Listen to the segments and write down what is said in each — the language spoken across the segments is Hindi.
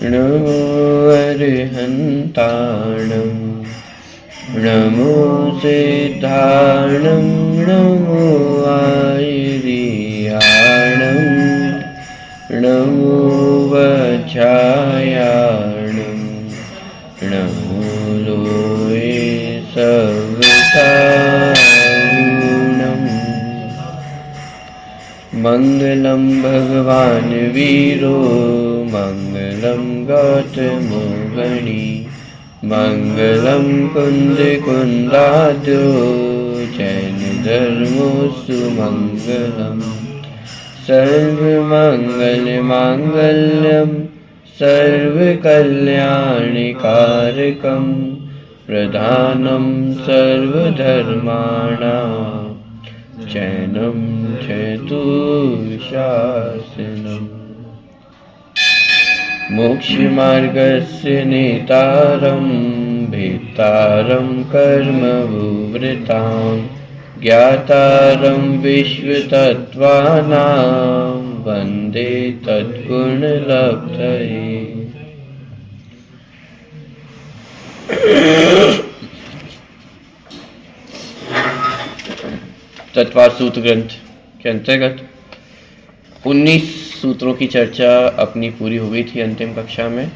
नमो अर्हन्ताणं नमो सिद्धाणं नमो आयर्याणं नमो वज्रायाणं नमो लोये सवितारणम्। मंगलम भगवान वीरो मंगलम गौतमो गणी मंगलम कुंद कुंदाद्यो जैन धर्मोऽस्तु मंगलम। सर्वमंगल मांगल्यम सर्वकल्याणकारकम प्रधानम सर्वधर्माणां चैनम चतुशासनम्। मोक्षमार्गस्य नेतारं भेत्तारं कर्मभूवृतां ज्ञातारं विश्वतत्त्वानां वन्दे तद्गुणलब्धये। तत्वार सूत्र ग्रंथ के अंतर्गत 19 सूत्रों की चर्चा अपनी पूरी हो गई थी अंतिम कक्षा में।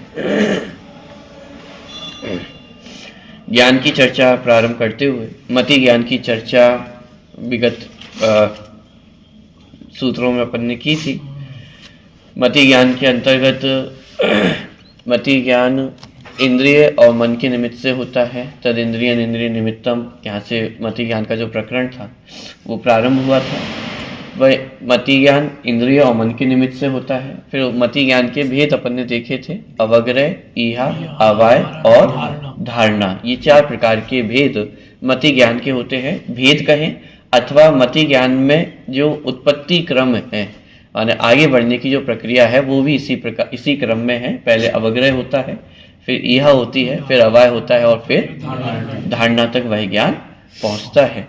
ज्ञान की चर्चा प्रारंभ करते हुए मति ज्ञान की चर्चा विगत सूत्रों में अपन ने की थी। मति ज्ञान के अंतर्गत मति ज्ञान इंद्रिय और मन के निमित्त से होता है। तद इंद्रिय इंद्रिय निमित्तम, यहाँ से मति ज्ञान का जो प्रकरण था वो प्रारंभ हुआ था। वह मति ज्ञान इंद्रिय और मन के निमित्त से होता है। फिर मति ज्ञान के भेद अपन ने देखे थे, अवग्रह, ईहा, अवाय और धारणा। ये 4 प्रकार के भेद मति ज्ञान के होते हैं। भेद कहें अथवा मति ज्ञान में जो उत्पत्ति क्रम है, माने आगे बढ़ने की जो प्रक्रिया है वो भी इसी क्रम में है। पहले अवग्रह होता है, फिर ईहा होती है, फिर अवाय होता है और फिर धारणा तक वह ज्ञान पहुंचता है।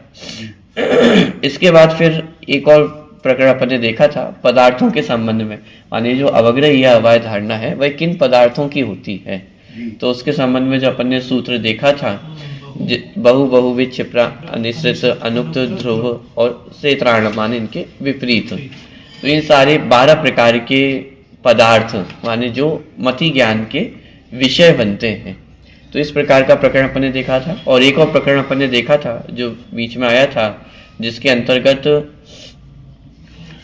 इसके बाद फिर एक और प्रकरण अपन ने देखा था पदार्थों के संबंध में, माने जो अवग्रह या अवाय धारणा है वह किन पदार्थों की होती है। तो उसके संबंध में जो अपन ने सूत्र देखा था, बहुविध क्षिप्रा अनिश्रित अनुक्त ध्रुव और सेत्राण, माने इनके विपरीत। तो इन सारे 12 प्रकार के पदार्थ माने जो मति ज्ञान के विषय बनते हैं। तो इस प्रकार का प्रकरण अपन ने देखा था। और एक और प्रकरण अपन ने देखा था जो बीच में आया था, जिसके अंतर्गत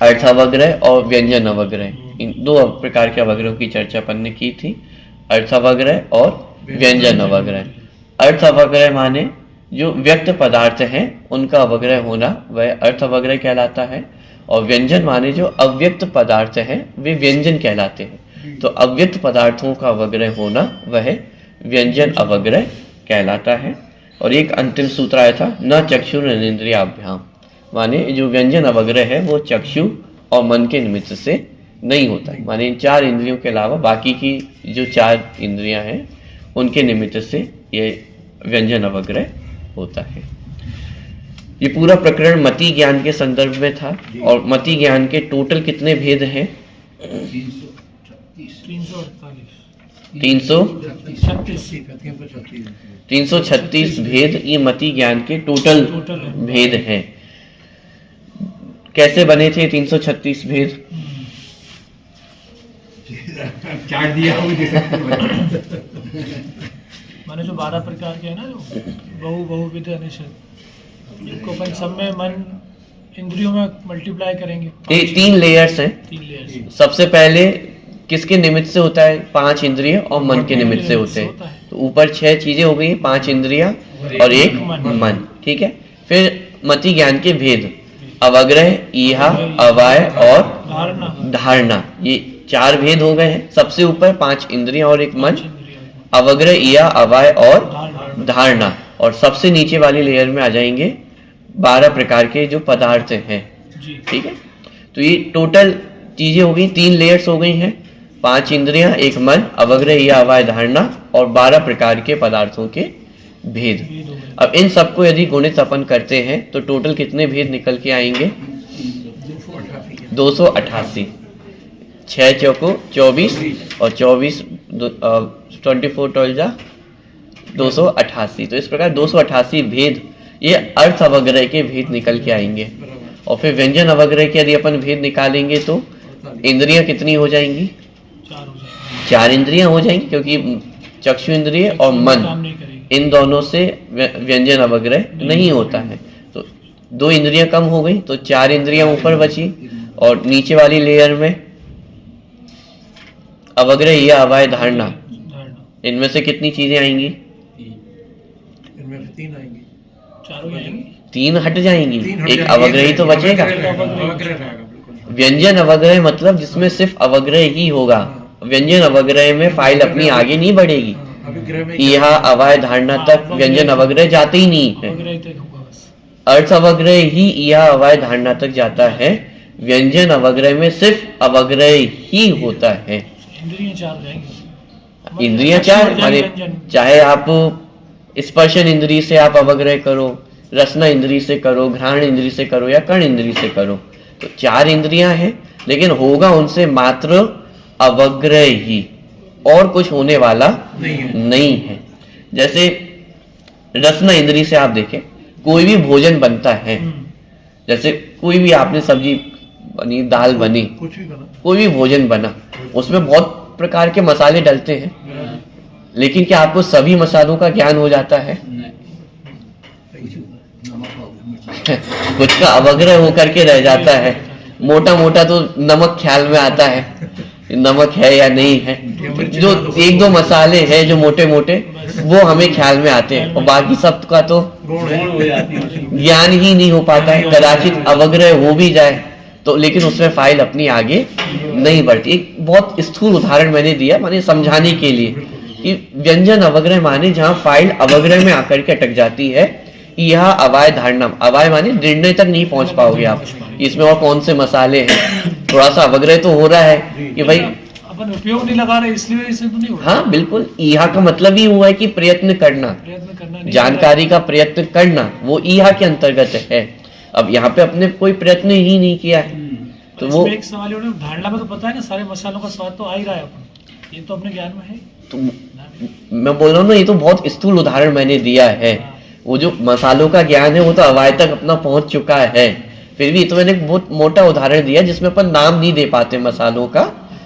अर्थावग्रह और व्यंजन अवग्रह, इन 2 प्रकार के अवग्रहों की चर्चा अपन ने की थी, अर्थावग्रह और व्यंजन अवग्रह। अर्थावग्रह माने जो व्यक्त पदार्थ हैं उनका अवग्रह होना वह अर्थावग्रह कहलाता है, और व्यंजन माने जो अव्यक्त पदार्थ हैं वे व्यंजन कहलाते हैं। तो अव्यक्त पदार्थों का अवग्रह होना वह व्यंजन अवग्रह कहलाता है। और एक अंतिम सूत्र आया था, न चक्षुरेन्द्रियाभ्याम, माने जो व्यंजन अवग्रह है वो चक्षु और मन के निमित्त से नहीं होता है। माने इन 4 इंद्रियों के अलावा बाकी की जो 4 इंद्रियां हैं उनके निमित्त से ये व्यंजन अवग्रह होता है। ये पूरा प्रकरण मति ज्ञान के संदर्भ में था। और मति ज्ञान के टोटल कितने भेद हैं? 336 भेद ये मति ज्ञान के टोटल भेद हैं। कैसे बने थे 336 भेद? चार्ट दिया माने जो 12 प्रकार के है ना, जो बहुविध अनिश्चित, इनको अपन सब में मन इंद्रियों में मल्टीप्लाई करेंगे। 3 लेयर्स हैं। 3 लेयर्स। सबसे पहले किसके निमित्त से होता है? 5 इंद्रिय और मन के निमित्त से होते हैं। तो ऊपर 6 चीजें हो गई, 5 इंद्रियां और 1 मन, ठीक है। फिर मति ज्ञान के भेद, अवग्रह, ईहा, अवाय और धारणा, ये 4 भेद हो गए हैं। सबसे ऊपर 5 इंद्रियां और 1 मन, अवग्रह, ईहा, अवाय और धारणा। और सबसे नीचे वाली लेयर में आ जाएंगे 12 प्रकार के जो पदार्थ हैं, ठीक है। तो ये टोटल चीजें हो गई, 3 लेयर्स हो गई हैं, 5 इंद्रियां, 1 मन, अवग्रह या अवाय धारणा और 12 प्रकार के पदार्थों के भेद। अब इन सबको यदि गुणित अपन करते हैं तो टोटल कितने भेद निकल के आएंगे? 288। 6 चौको 24 और 24 24 12 जा 288। तो इस प्रकार 288 भेद, ये अर्थ अवग्रह के भेद निकल के आएंगे। और फिर व्यंजन अवग्रह के यदि अपन भेद निकालेंगे तो इंद्रियां कितनी हो जाएंगी? 4 हो जाएंगे। 4 इंद्रियां हो जाएंगी, क्योंकि चक्षु इंद्रिय और मन काम नहीं करेगी। इन दोनों से व्यंजन अवग्रह नहीं होता है। तो 2 इंद्रियां कम हो गई, तो 4 इंद्रियां ऊपर बची। और नीचे वाली लेयर में अवग्रह या अवाय धारणा, इनमें से कितनी चीजें आएंगी? इनमें से 3 आएंगी, 4 हो जाएंगी। 3 हट जाएंगी, हट एक जाएंगी, अवग्रह ही तो बचेगा। अवग्रह रहेगा, बिल्कुल। व्यंजन अवग्रह मतलब जिसमें सिर्फ अवग्रह ही होगा। व्यंजन अवग्रह में फाइल अपनी आगे नहीं बढ़ेगी। अभिग्रह में यह अवाय धारणा तक व्यंजन अवग्रह जाते ही नहीं है। अवग्रह तक होगा बस। अर्थ अवग्रह ही यह अवाय धारणा तक जाता है। व्यंजन अवग्रह में सिर्फ अवग्रह ही होता है। इंद्रियां 4 हो जाएंगी। इंद्रियां 4 माने चाहे आप स्पर्शन इंद्रिय से आप अवग्रह करो, रसना इंद्रिय से करो, घ्राण इंद्रिय से करो या कर्ण इंद्रिय से करो, तो 4 इंद्रियां हैं, लेकिन होगा उनसे मात्र अवग्रह ही, और कुछ होने वाला नहीं है। जैसे रसना इंद्रिय से आप देखें, कोई भी भोजन बनता है, जैसे कोई भी आपने सब्जी बनी, दाल बनी, कुछ भी बना, कोई भी भोजन बना, उसमें बहुत प्रकार के मसाले डलते हैं, लेकिन क्या आपको सभी मसालों का ज्ञान हो जाता है? कुछ का अवग्रह होकर के रह जाता है। मोटा मोटा तो नमक ख्याल में आता है, नमक है या नहीं है। जो 1-2 मसाले हैं जो मोटे मोटे, वो हमें ख्याल में आते हैं, और बाकी सब का तो ज्ञान ही नहीं हो पाता है। कदाचित अवग्रह हो भी जाए तो, लेकिन उसमें फाइल अपनी आगे नहीं बढ़ती। एक बहुत स्थूल उदाहरण मैंने दिया, माने समझाने के लिए कि व्यंजन अवग्रह माने जहां फाइल अवग्रह में आकर के अटक जाती है, यह अवाय धारणा, अवाय माने निर्णय तक नहीं पहुंच पाओगे आप, इसमें और कौन से मसाले हैं। थोड़ा सा अवग्रह तो हो रहा है कि भाई अपन उपयोग नहीं लगा रहे, इसलिए इससे तो नहीं हो रहा। हाँ बिल्कुल, ईहा का मतलब ही हुआ है कि प्रयत्न करना, जानकारी का प्रयत्न करना, वो ईहा के अंतर्गत है। अब यहाँ पे अपने कोई प्रयत्न ही नहीं किया है, तो वो एक सवाल है, धारणा में तो पता है ना, सारे मसालों का स्वाद तो आ ही रहा है अपन, ये तो अपने ज्ञान में है। तो मैं बोल रहा हूँ ना, ये तो बहुत स्थूल उदाहरण मैंने दिया है। वो जो मसालों का ज्ञान है वो तो अवाय तक अपना पहुंच चुका है, फिर भी तो मैंने बहुत मोटा उदाहरण दिया जिसमें अपन नाम नहीं दे पाते मसालों का,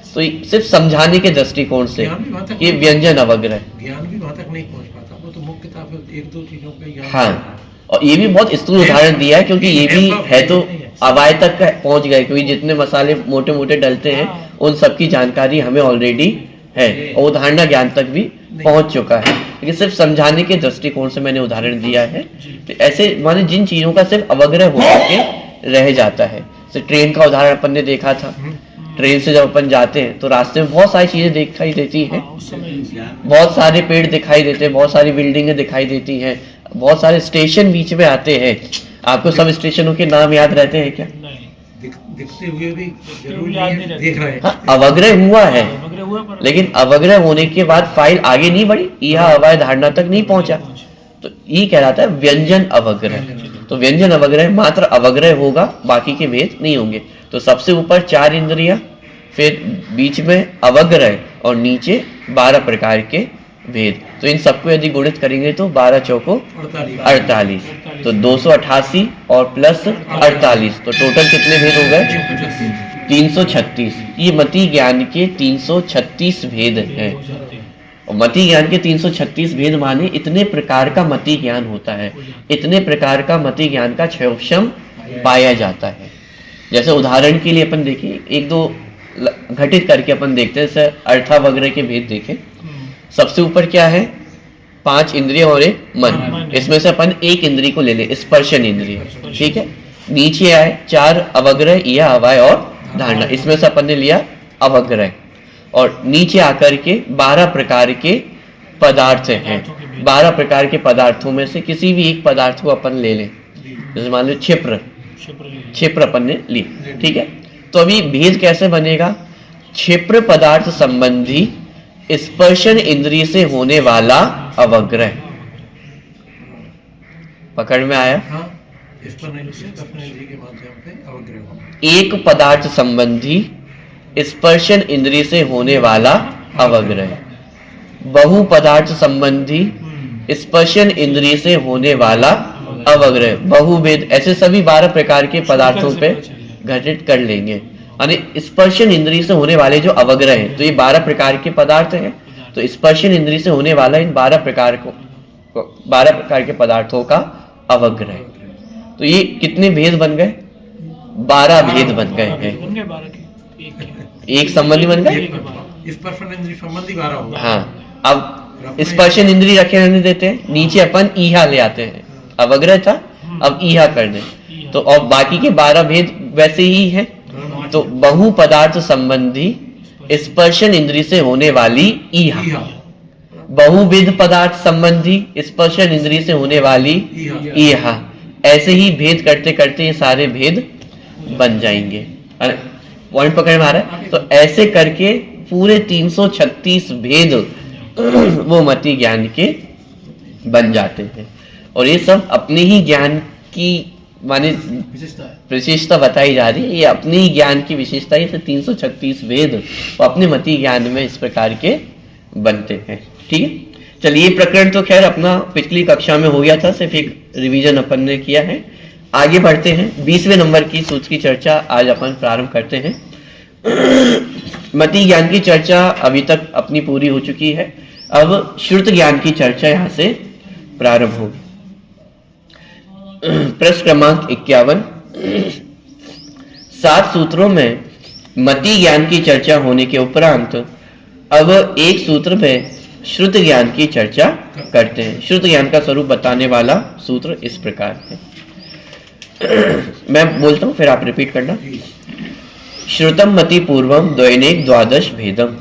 तो सिर्फ समझाने के दृष्टिकोण से कि व्यंजन अवग्रह, ज्ञान भी वहां तक नहीं पहुंच पाता, वो तो मुख्यतः 1-2 चीजों का ज्ञान। हाँ, और ये भी बहुत स्थूल उदाहरण दिया है, क्योंकि ये भी है तो अवाय तक पहुंच गए, क्योंकि जितने मसाले मोटे मोटे डलते हैं उन सबकी जानकारी हमें ऑलरेडी है, और वो धारणा ज्ञान तक भी पहुंच चुका है, लेकिन सिर्फ समझाने के दृष्टिकोण से मैंने उदाहरण दिया है। तो ऐसे माने जिन चीजों का सिर्फ अवग्रह होकर के रह जाता है, जैसे ट्रेन का उदाहरण अपन ने देखा था। ट्रेन से जब अपन जाते हैं तो रास्ते में बहुत सारी चीजें दिखाई देती हैं, बहुत सारे पेड़ दिखाई देते हैं, बहुत सारी बिल्डिंगें दिखाई देती हैं, बहुत सारे स्टेशन बीच में आते हैं। आपको सब स्टेशनों के नाम याद रहते हैं क्या? दिखते हुए भी जरूरी नहीं देख रहे हैं। हाँ, अवग्रह हुआ है, लेकिन अवग्रह होने के बाद फाइल आगे नहीं बढ़ी, यह अवाय धारणा तक नहीं पहुंचा, तो ये कह रहा था व्यंजन अवग्रह। तो व्यंजन अवग्रह मात्र अवग्रह होगा, बाकी के भेद नहीं होंगे। तो सबसे ऊपर 4 इंद्रियां, फिर बीच में अवग्रह, और नीचे 12 प्रकार के भेद। तो इन सबको यदि गुणित करेंगे तो 12 चौको 48, तो 288 और प्लस 48, तो टोटल कितने भेद हो गए? 336। ये मति ज्ञान के 336 भेद हैं। और मति ज्ञान के 336 भेद माने इतने प्रकार का मति ज्ञान होता है, इतने प्रकार का मति ज्ञान का क्षयोक्षम पाया जाता है। जैसे उदाहरण के लिए अपन देखिए, 1-2 घटित करके अपन देखते हैं। जैसे अर्थावग्रह के भेद देखें, सबसे ऊपर क्या है? 5 इंद्रिय और एक मन। इसमें से अपन एक इंद्रिय को ले ले, स्पर्शन इंद्रिय, ठीक है। नीचे आए 4 अवग्रह या अवाय और धारणा, इसमें से अपन ने लिया अवग्रह। और नीचे आकर के 12 प्रकार के पदार्थ हैं। 12 प्रकार के पदार्थों में से किसी भी एक पदार्थ को अपन ले लें, जैसे मान लो क्षिप्र अपन ने ली, ठीक है। तो अभी भेद कैसे बनेगा? क्षिप्र पदार्थ संबंधी स्पर्शन इंद्रिय से होने वाला अवग्रह। पकड़ में आया? स्पर्शन इंद्रिय के माध्यम से अवग्रह होगा। एक पदार्थ संबंधी स्पर्शन इंद्रिय से होने वाला अवग्रह। बहु पदार्थ संबंधी स्पर्शन इंद्रिय से होने वाला अवग्रह, बहुभेद, ऐसे सभी 12 प्रकार के पदार्थों पे घटित कर लेंगे। यानी स्पर्शन इंद्रिय से होने वाले जो अवग्रह हैं, तो ये 12 प्रकार के पदार्थ हैं। तो स्पर्शन इंद्रिय से होने वाला इन 12 प्रकार के पदार्थों का अवग्रह। तो ये कितने भेद बन गए? 12 भेद बन गए हैं। बन गए 12 के, एक संबंधी बन गए। स्पर्शन इंद्रिय संबंधी 12 होगा। हाँ, अब स्पर्शन इंद्रिय रखे रहने देते हैं, नीचे अपन ईहा ले आते हैं। अवग्रह था, अब ईहा कर दें, तो और बाकी के 12 भेद वैसे ही हैं। तो बहु पदार्थ संबंधी स्पर्शन इंद्रिय से होने वाली ईहा, बहुविध पदार्थ संबंधी स्पर्शन इंद्रिय से होने वाली ईहा, ऐसे ही भेद करते करते ये सारे भेद बन जाएंगे। पॉइंट पकड़ में आ रहा है? तो ऐसे करके पूरे 336 भेद वो मति ज्ञान के बन जाते हैं। और ये सब अपने ही ज्ञान की माने विशेषता बताई जा रही है। ये अपने ही ज्ञान की विशेषता है। 336 वेद वो अपने मति ज्ञान में इस प्रकार के बनते हैं। ठीक है, चलिए, प्रकरण तो खैर अपना पिछली कक्षा में हो गया था, सिर्फ एक रिवीजन अपन ने किया है। आगे बढ़ते हैं, 20वें नंबर की सूत्र की चर्चा आज अपन प्रारंभ करते हैं। मति ज्ञान की चर्चा अभी तक अपनी पूरी हो चुकी है। अब श्रुत ज्ञान की चर्चा यहाँ से प्रारंभ होगी। प्रश्न क्रमांक 51। 7 सूत्रों में मति ज्ञान की चर्चा होने के उपरांत अब एक सूत्र में श्रुत ज्ञान की चर्चा करते हैं। श्रुत ज्ञान का स्वरूप बताने वाला सूत्र इस प्रकार है। मैं बोलता हूं, फिर आप रिपीट करना। श्रुतम मति पूर्वम द्वैनेक द्वादश भेदम।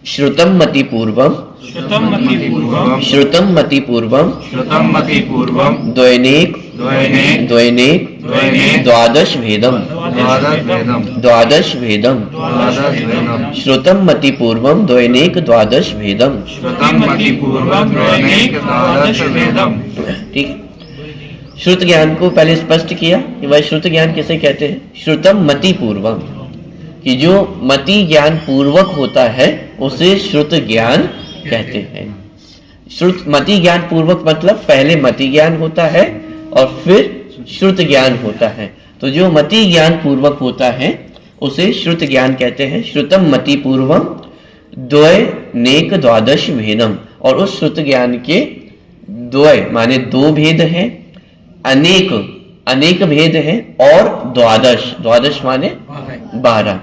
श्रुतम मति पूर्वम श्रुतम मति पूर्वम द्वैनेक द्वादश भेदम श्रुतम मति पूर्वम द्वैनेक द्वादश भेदम। ठीक, श्रुत ज्ञान को पहले स्पष्ट किया कि वह श्रुत ज्ञान किसे कहते हैं। श्रुतम मति पूर्वम, कि जो मति ज्ञान पूर्वक होता है उसे श्रुत ज्ञान कहते हैं। श्रुत मति ज्ञान पूर्वक मतलब पहले मति ज्ञान होता है और फिर श्रुत ज्ञान होता है। तो जो मति ज्ञान पूर्वक होता है उसे श्रुत ज्ञान कहते हैं। श्रुतम मति पूर्वम द्वैनेक द्वादश भेदम, और उस श्रुत ज्ञान के द्वय माने 2 भेद हैं, अनेक भेद हैं, और द्वादश माने 12।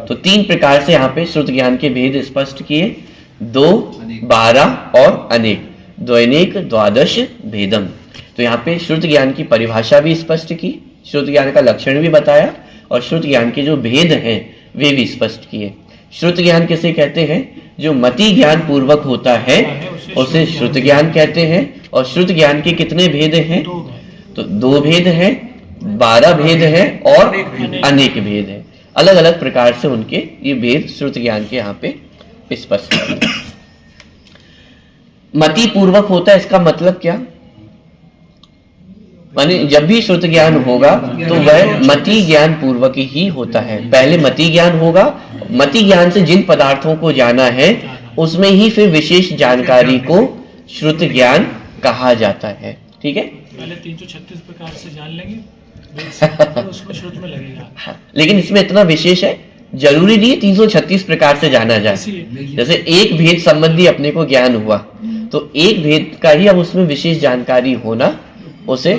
तो 3 प्रकार से यहाँ पे श्रुत ज्ञान के भेद स्पष्ट किए, 2, 12 और अनेक, द्वैनेक द्वादश भेदम। तो यहाँ पे श्रुत ज्ञान की परिभाषा भी स्पष्ट की, श्रुत ज्ञान का लक्षण भी बताया, और श्रुत ज्ञान के जो भेद हैं वे भी स्पष्ट किए। श्रुत ज्ञान किसे कहते हैं? जो मति ज्ञान पूर्वक होता है उसे श्रुत ज्ञान कहते हैं। और श्रुत ज्ञान के कितने भेद हैं? तो 2 भेद हैं, 12 भेद हैं और अनेक भेद हैं। अलग अलग प्रकार से उनके ये भेद श्रुत ज्ञान के यहाँ पे स्पष्ट है। मति पूर्वक होता है, इसका मतलब क्या? माने जब भी श्रुत ज्ञान होगा तो वह मति ज्ञान पूर्वक ही होता है। पहले मति ज्ञान होगा, मति ज्ञान से जिन पदार्थों को जाना है उसमें ही फिर विशेष जानकारी को श्रुत ज्ञान कहा जाता है। ठीक है, पहले 336 प्रकार से जान लेंगे, तो उसमें श्रुत में लगेगा। हाँ, लेकिन इसमें इतना विशेष है, जरूरी नहीं 336 प्रकार से जाना जाए। जैसे एक भेद संबंधी अपने को ज्ञान हुआ, तो एक भेद का ही अब उसमें विशेष जानकारी होना उसे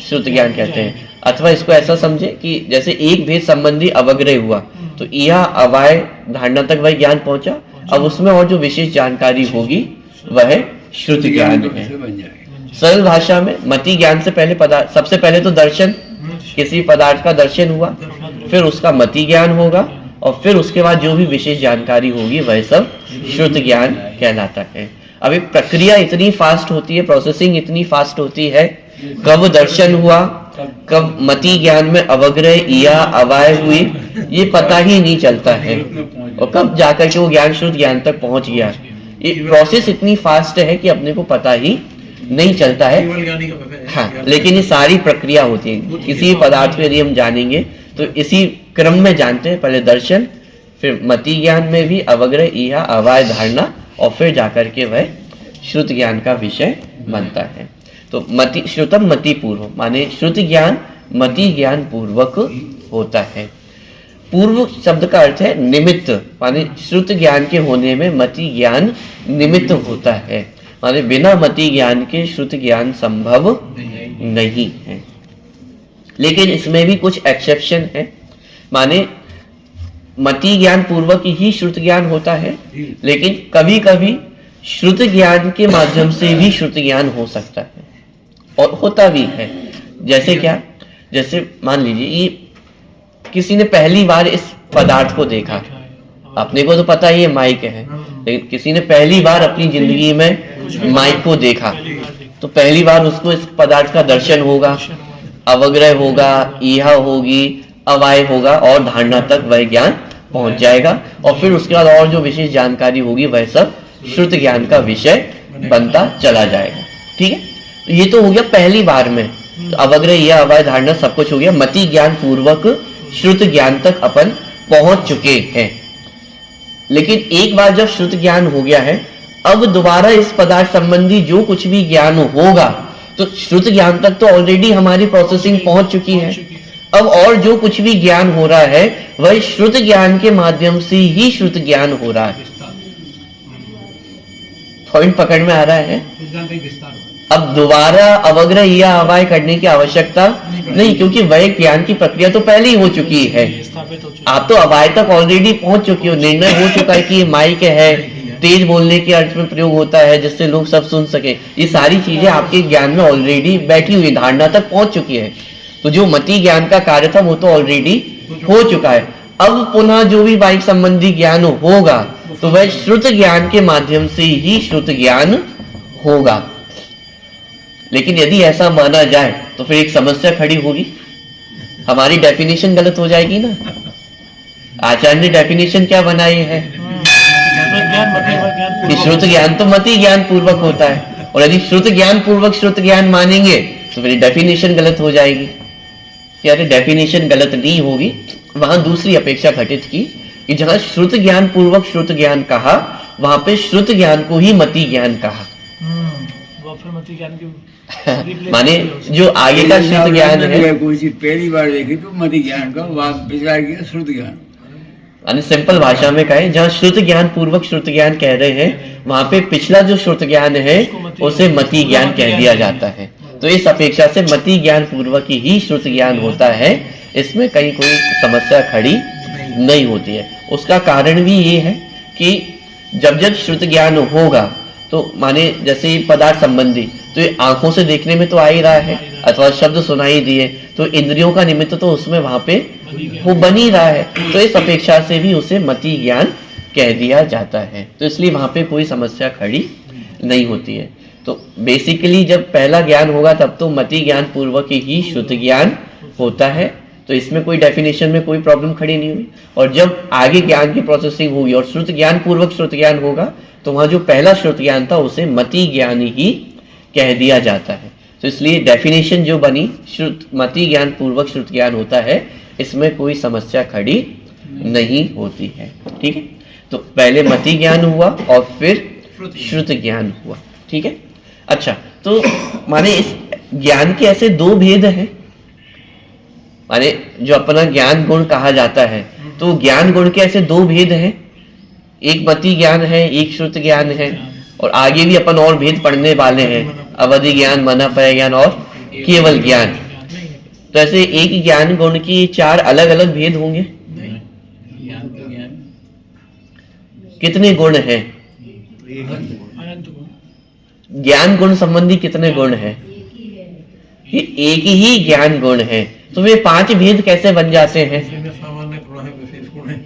श्रुत ज्ञान कहते हैं। अथवा इसको ऐसा समझे कि जैसे एक भेद संबंधी अवग्रह हुआ, तो यह अवाय धारणा तक वह ज्ञान पहुंचा, अब उसमें और जो विशेष जानकारी होगी वह श्रुत ज्ञान है। सरल भाषा में मति ज्ञान से पहले सबसे पहले तो दर्शन, किसी पदार्थ का दर्शन हुआ, फिर उसका मति ज्ञान होगा, और फिर उसके बाद जो भी विशेष जानकारी होगी वह सब श्रुत ज्ञान कहलाता है। अभी प्रक्रिया इतनी फास्ट होती है, प्रोसेसिंग इतनी फास्ट होती है, कब दर्शन हुआ, कब मति ज्ञान में अवग्रह या अवाय हुई, ये पता ही नहीं चलता है, और कब जाकर के वो ज्ञान श्रुत ज्ञान तक पहुंच गया। ये प्रोसेस इतनी फास्ट है कि अपने को पता ही नहीं चलता है। हाँ, लेकिन ये सारी प्रक्रिया होती है। किसी पदार्थ को यदि हम जानेंगे तो इसी क्रम में जानते हैं, पहले दर्शन, फिर मति ज्ञान में भी अवग्रह, इहा, अवाय, धारणा, और फिर जाकर के वह श्रुत ज्ञान का विषय बनता है। तो मति श्रुतम मति पूर्व, माने श्रुत ज्ञान मति ज्ञान पूर्वक होता है। पूर्व शब्द का अर्थ है निमित्त, माने श्रुत ज्ञान के होने में मति ज्ञान निमित्त होता है, माने बिना मति ज्ञान के श्रुत ज्ञान संभव नहीं है। लेकिन इसमें भी कुछ एक्सेप्शन है, माने मति ज्ञान पूर्वक ही श्रुत ज्ञान होता है, लेकिन कभी कभी श्रुत ज्ञान के माध्यम से भी श्रुत ज्ञान हो सकता है और होता भी है। जैसे क्या, जैसे मान लीजिए ये किसी ने पहली बार इस पदार्थ को देखा, अपने को तो पता ही है माइक है, लेकिन किसी ने पहली बार अपनी जिंदगी में माइक को देखा, तो पहली बार उसको इस पदार्थ का दर्शन होगा, अवग्रह होगा, इहा होगी, अवाय होगा और धारणा तक वह ज्ञान पहुंच जाएगा, और फिर उसके बाद और जो विशेष जानकारी होगी वह सब श्रुत ज्ञान का विषय बनता चला जाएगा। ठीक है, तो ये तो हो गया पहली बार में, तो अवग्रह, इहा, अवाय, धारणा सब कुछ हो गया, मति ज्ञान पूर्वक श्रुत ज्ञान तक अपन पहुंच चुके हैं। लेकिन एक बार जब श्रुत ज्ञान हो गया है, अब दोबारा इस पदार्थ संबंधी जो कुछ भी ज्ञान होगा, तो श्रुत ज्ञान तक तो ऑलरेडी हमारी प्रोसेसिंग पहुंच चुकी है। अब और जो कुछ भी ज्ञान हो रहा है वह श्रुत ज्ञान के माध्यम से ही श्रुत ज्ञान हो रहा है। पॉइंट पकड़ में आ रहा है? अब दोबारा अवग्रह या अवाय करने की आवश्यकता नहीं, क्योंकि वह ज्ञान की प्रक्रिया तो पहले ही हो चुकी है। आप तो अवाय तक ऑलरेडी पहुंच चुके हो, निर्णय हो चुका है कि ये माइक है, तेज बोलने के अर्थ में प्रयोग होता है जिससे लोग सब सुन सके। ये सारी चीजें आपके ज्ञान में ऑलरेडी बैठी हुई, धारणा तक पहुंच चुकी है। तो जो मति ज्ञान का कार्य था वो तो ऑलरेडी हो चुका है। अब पुनः जो भी माइक संबंधी ज्ञान होगा तो वह श्रुत ज्ञान के माध्यम से ही श्रुत ज्ञान होगा। लेकिन यदि ऐसा माना जाए तो फिर एक समस्या खड़ी होगी, हमारी डेफिनेशन गलत हो जाएगी ना। आचार्य ने डेफिनेशन क्या बनाई है कि श्रुत ज्ञान तो मति ज्ञान पूर्वक होता है, और यदि श्रुत ज्ञान पूर्वक श्रुत ज्ञान मानेंगे तो फिर डेफिनेशन गलत हो जाएगी। यानी डेफिनेशन गलत नहीं होगी, वहां दूसरी अपेक्षा घटित की कि जहां श्रुत ज्ञान पूर्वक श्रुत ज्ञान कहा, वहां पे श्रुत ज्ञान को ही मति ज्ञान कहा। मति ज्ञान की माने जो आगे का श्रुत ज्ञान है, कोई चीज पहली बार देखी तो मति ज्ञान का, विचार किया श्रुत ज्ञान। यानी सिंपल भाषा में कहें, जहाँ श्रुत ज्ञान पूर्वक श्रुत ज्ञान कह रहे हैं, वहां पे पिछला जो श्रुत ज्ञान है उसे मति ज्ञान कह दिया जाता है। तो इस अपेक्षा से मति ज्ञान पूर्वक ही श्रुत ज्ञान होता है, इसमें कहीं कोई समस्या खड़ी नहीं होती है। उसका कारण भी ये है कि जब जब श्रुत ज्ञान होगा तो माने जैसे पदार्थ संबंधी तो ये आंखों से देखने में तो आ ही रहा है, अथवा शब्द सुनाई दिए तो इंद्रियों का निमित्त तो उसमें वहां पे वो बन ही रहा है, तो इस अपेक्षा से भी उसे मति ज्ञान कह दिया जाता है। तो इसलिए वहां पे कोई समस्या खड़ी नहीं होती है। तो बेसिकली जब पहला ज्ञान होगा तब तो मति ज्ञान पूर्वक ही श्रुत ज्ञान होता है, तो इसमें कोई डेफिनेशन में कोई प्रॉब्लम खड़ी नहीं हुई। और जब आगे ज्ञान की प्रोसेसिंग होगी और श्रुत ज्ञान पूर्वक श्रुत ज्ञान होगा तो वहां जो पहला श्रुत ज्ञान था उसे मति ज्ञान ही कह दिया जाता है। तो इसलिए डेफिनेशन जो बनी श्रुत मति ज्ञान पूर्वक श्रुत ज्ञान होता है, इसमें कोई समस्या खड़ी नहीं होती है। ठीक है, तो पहले मति ज्ञान हुआ और फिर श्रुत ज्ञान हुआ। ठीक है, अच्छा, तो माने इस ज्ञान के ऐसे दो भेद हैं, माने जो अपना ज्ञान गुण कहा जाता है, तो ज्ञान गुण के ऐसे दो भेद हैं, एक मति ज्ञान है, एक श्रुत ज्ञान है, और आगे भी अपन और भेद पढ़ने वाले हैं, अवधि ज्ञान, मनापय ज्ञान और केवल ज्ञान। तो ऐसे एक ज्ञान गुण की चार अलग अलग भेद होंगे। कितने गुण हैं? ज्ञान गुण संबंधी कितने गुण हैं? ये एक ही ज्ञान गुण है, तो वे पांच भेद कैसे बन जाते हैं? सामान्य गुण है, विशेष गुण है।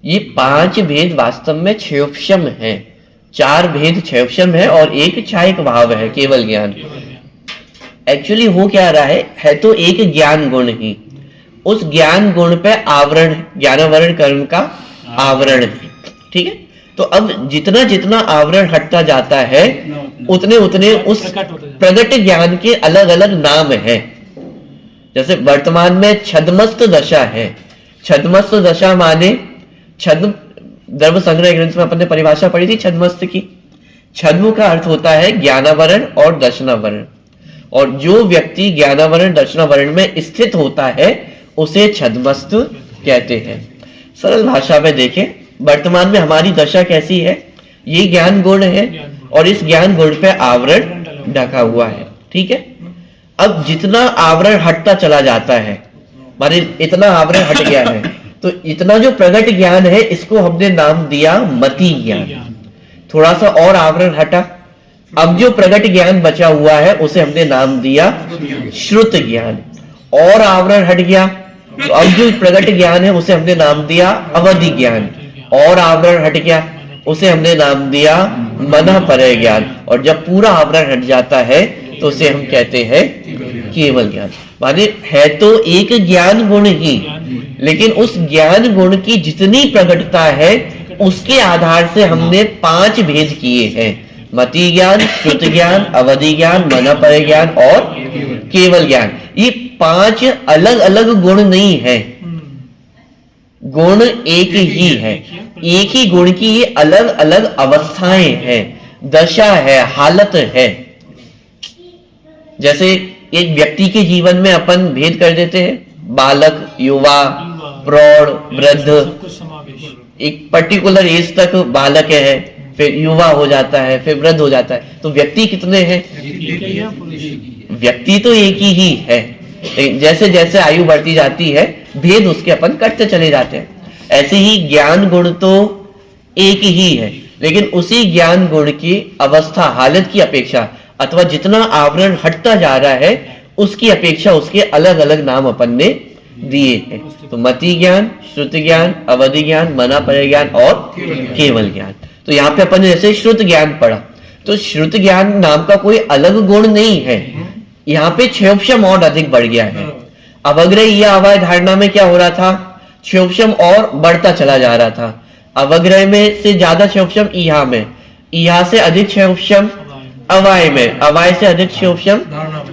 ये पांच भेद वास्तव में क्षयोपशम है। चार भेद क्षयोपशम है और एक छायक भाव है, केवल ज्ञान। एक्चुअली हो क्या रहा है तो एक ज्ञान गुण ही, उस ज्ञान गुण पे आवरण, ज्ञानावरण कर्म का आवरण है। ठीक है, तो अब जितना जितना आवरण हटता जाता है उतने उतने उस प्रकट होता जाता प्रगट ज्ञान के अलग अलग नाम हैं। जैसे वर्तमान में छद्मस्त दशा है। छद्मस्त दशा माने छद्म, द्रव्य संग्रह ग्रंथ में अपन ने परिभाषा पढ़ी थी छद्मस्त की। छद्म का अर्थ होता है ज्ञानावरण और दर्शनावरण, और जो व्यक्ति ज्ञानावरण दर्शनावरण में स्थित होता है उसे छद्मस्त कहते हैं। सरल भाषा में देखें, वर्तमान में हमारी दशा कैसी है, ये ज्ञान गुण है और इस ज्ञान गुण पे आवरण ढका हुआ है। ठीक है, अब जितना आवरण हटता चला जाता है, माने इतना आवरण हट गया है, तो इतना जो प्रगट ज्ञान है इसको हमने नाम दिया मति ज्ञान। थोड़ा सा और आवरण हटा, अब जो प्रगट ज्ञान बचा हुआ है उसे हमने नाम दिया श्रुत ज्ञान। और आवरण हट गया, तो अब जो प्रगट ज्ञान है उसे हमने नाम दिया अवधि ज्ञान। और आवरण हट गया, उसे हमने नाम दिया मनःपरय ज्ञान। और जब पूरा आवरण हट जाता है तो उसे हम कहते हैं केवल ज्ञान। माने है तो एक ज्ञान गुण ही, लेकिन उस ज्ञान गुण की जितनी प्रगटता है उसके आधार से हमने 5 भेद किए हैं। मति ज्ञान, श्रुत ज्ञान, अवधि ज्ञान, मनःपरय ज्ञान और केवल ज्ञान। ये 5 अलग अलग गुण नहीं है, गुण एक ही है। एक ही गुण की ये अलग अलग अवस्थाएं हैं, दशा है, हालत है। जैसे एक व्यक्ति के जीवन में अपन भेद कर देते हैं, बालक, युवा, प्रौढ़, वृद्ध। सब कुछ समावेश। एक पर्टिकुलर एज तक बालक है, फिर युवा हो जाता है, फिर वृद्ध हो जाता है। तो व्यक्ति कितने हैं? एक ही है, पुरुष। व्यक्ति तो एक ही है, लेकिन जैसे जैसे आयु बढ़ती जाती है भेद उसके अपन करते चले जाते हैं। ऐसे ही ज्ञान गुण तो एक ही है, लेकिन उसी ज्ञान गुण की अवस्था, हालत की अपेक्षा अथवा जितना आवरण हटता जा रहा है उसकी अपेक्षा उसके अलग अलग नाम अपन ने दिए हैं। तो मति ज्ञान, श्रुत ज्ञान, अवधि ज्ञान, मनःपरय ज्ञान और केवल ज्ञान। तो यहाँ पे अपन ने जैसे श्रुत ज्ञान पढ़ा, तो श्रुत ज्ञान नाम का कोई अलग गुण नहीं है, यहाँ पे क्षयोपशम और अधिक बढ़ गया है। अवग्रह या अवाय धारणा में क्या हो रहा था, क्षयोपशम और बढ़ता चला जा रहा था। अवग्रह में से ज्यादा क्षयोपशम इहा में, इहा से अधिक क्षयोपशम अवाय में, अवाय से अधिक क्षयोपशम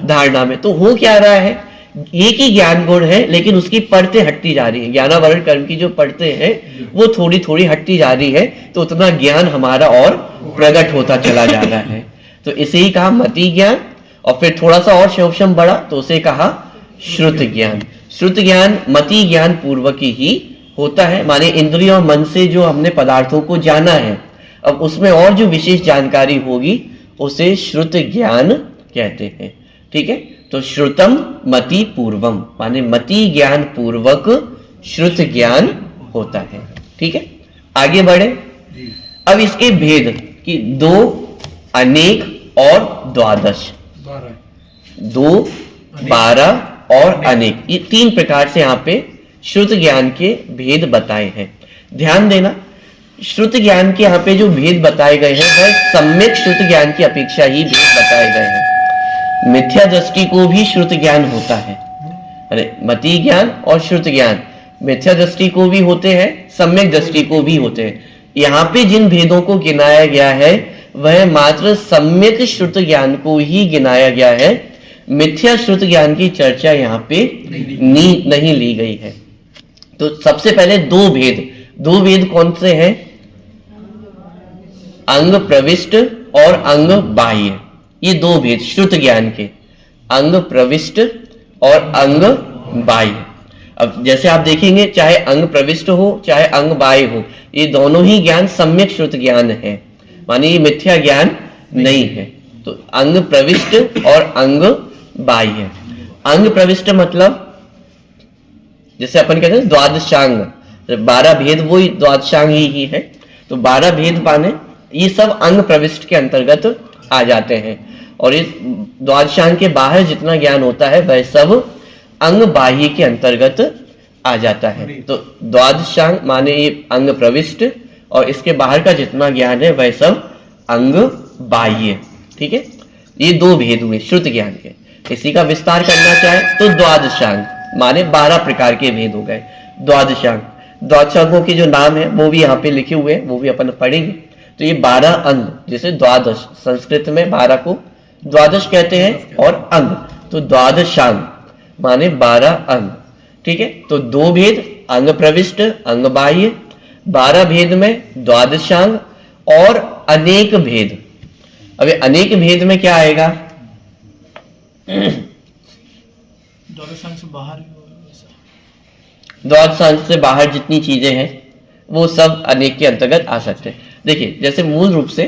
धारणा में। तो हो क्या रहा है, एक ही ज्ञान गुण है लेकिन उसकी परतें हटती जा रही है। ज्ञानावरण कर्म की जो परतें हैं वो थोड़ी थोड़ी हटती जा रही है, तो उतना ज्ञान हमारा और प्रकट होता चला जा रहा है। तो इसे ही कहा मति ज्ञान, और फिर थोड़ा सा और क्षयोपशम बढ़ा तो उसे कहा श्रुत ज्ञान। श्रुत ज्ञान मति ज्ञान पूर्वक ही होता है, माने इंद्रियों और मन से जो हमने पदार्थों को जाना है, अब उसमें और जो विशेष जानकारी होगी उसे श्रुत ज्ञान कहते हैं। ठीक है, तो श्रुतम मति पूर्वम, माने मति ज्ञान पूर्वक श्रुत ज्ञान होता है। ठीक है, आगे बढ़े। अब इसके भेद कि 2, अनेक और द्वादश। 2, 12 और अनेक, ये 3 प्रकार से यहाँ पे श्रुत ज्ञान के भेद बताए हैं। ध्यान देना, श्रुत ज्ञान के यहाँ पे जो भेद बताए गए हैं वह सम्यक श्रुत ज्ञान की अपेक्षा ही भेद बताए गए हैं। मिथ्या दृष्टि को भी श्रुत ज्ञान होता है, अरे मति ज्ञान और श्रुत ज्ञान मिथ्या दृष्टि को भी होते हैं, सम्यक दृष्टि को भी होते हैं। यहाँ पे जिन भेदों को गिनाया गया है वह मात्र सम्यक श्रुत ज्ञान को ही गिनाया गया है, मिथ्या श्रुत ज्ञान की चर्चा यहाँ पे नहीं ली गई है। तो सबसे पहले 2 भेद कौन से हैं? अंग प्रविष्ट और अंग बाह्य, ये 2 भेद श्रुत ज्ञान के, अंग प्रविष्ट और अंग बाह्य। अब जैसे आप देखेंगे, चाहे अंग प्रविष्ट हो चाहे अंग बाह्य हो, ये दोनों ही ज्ञान सम्यक श्रुत ज्ञान है, माने ये मिथ्या ज्ञान नहीं है। तो अंग प्रविष्ट और अंग बाह्य। अंग प्रविष्ट मतलब जैसे अपन कहते हैं द्वादशांग, 12 भेद वो द्वादशांग ही है। तो 12 भेद माने ये सब अंग प्रविष्ट के अंतर्गत आ जाते हैं, और इस द्वादशांग के बाहर जितना ज्ञान होता है वह सब अंग बाह्य के अंतर्गत आ जाता है। तो द्वादशांग माने ये अंग प्रविष्ट, और इसके बाहर का जितना ज्ञान है वह सब अंग बाह्य। ठीक है, ये 2 भेद हुए श्रुत ज्ञान के। इसी का विस्तार करना चाहे तो द्वादशांग माने 12 प्रकार के भेद हो गए। द्वादशांग द्वादशांगों के जो नाम है वो भी यहाँ पे लिखे हुए हैं, वो भी अपन पढ़ेंगे। तो ये 12 अंग, जैसे द्वादश, संस्कृत में 12 को द्वादश कहते हैं और अंग, तो द्वादशांग माने 12 अंग। ठीक है, तो 2 भेद, अंग प्रविष्ट, अंग बाह्य। 12 भेद में द्वादशांग और अनेक भेद। अब अनेक भेद में क्या आएगा? द्वादशांग से बाहर भी होगा वैसा। द्वादशांग से बाहर जितनी चीजें हैं वो सब अनेक के अंतर्गत आ सकते हैं। देखिए, जैसे मूल रूप से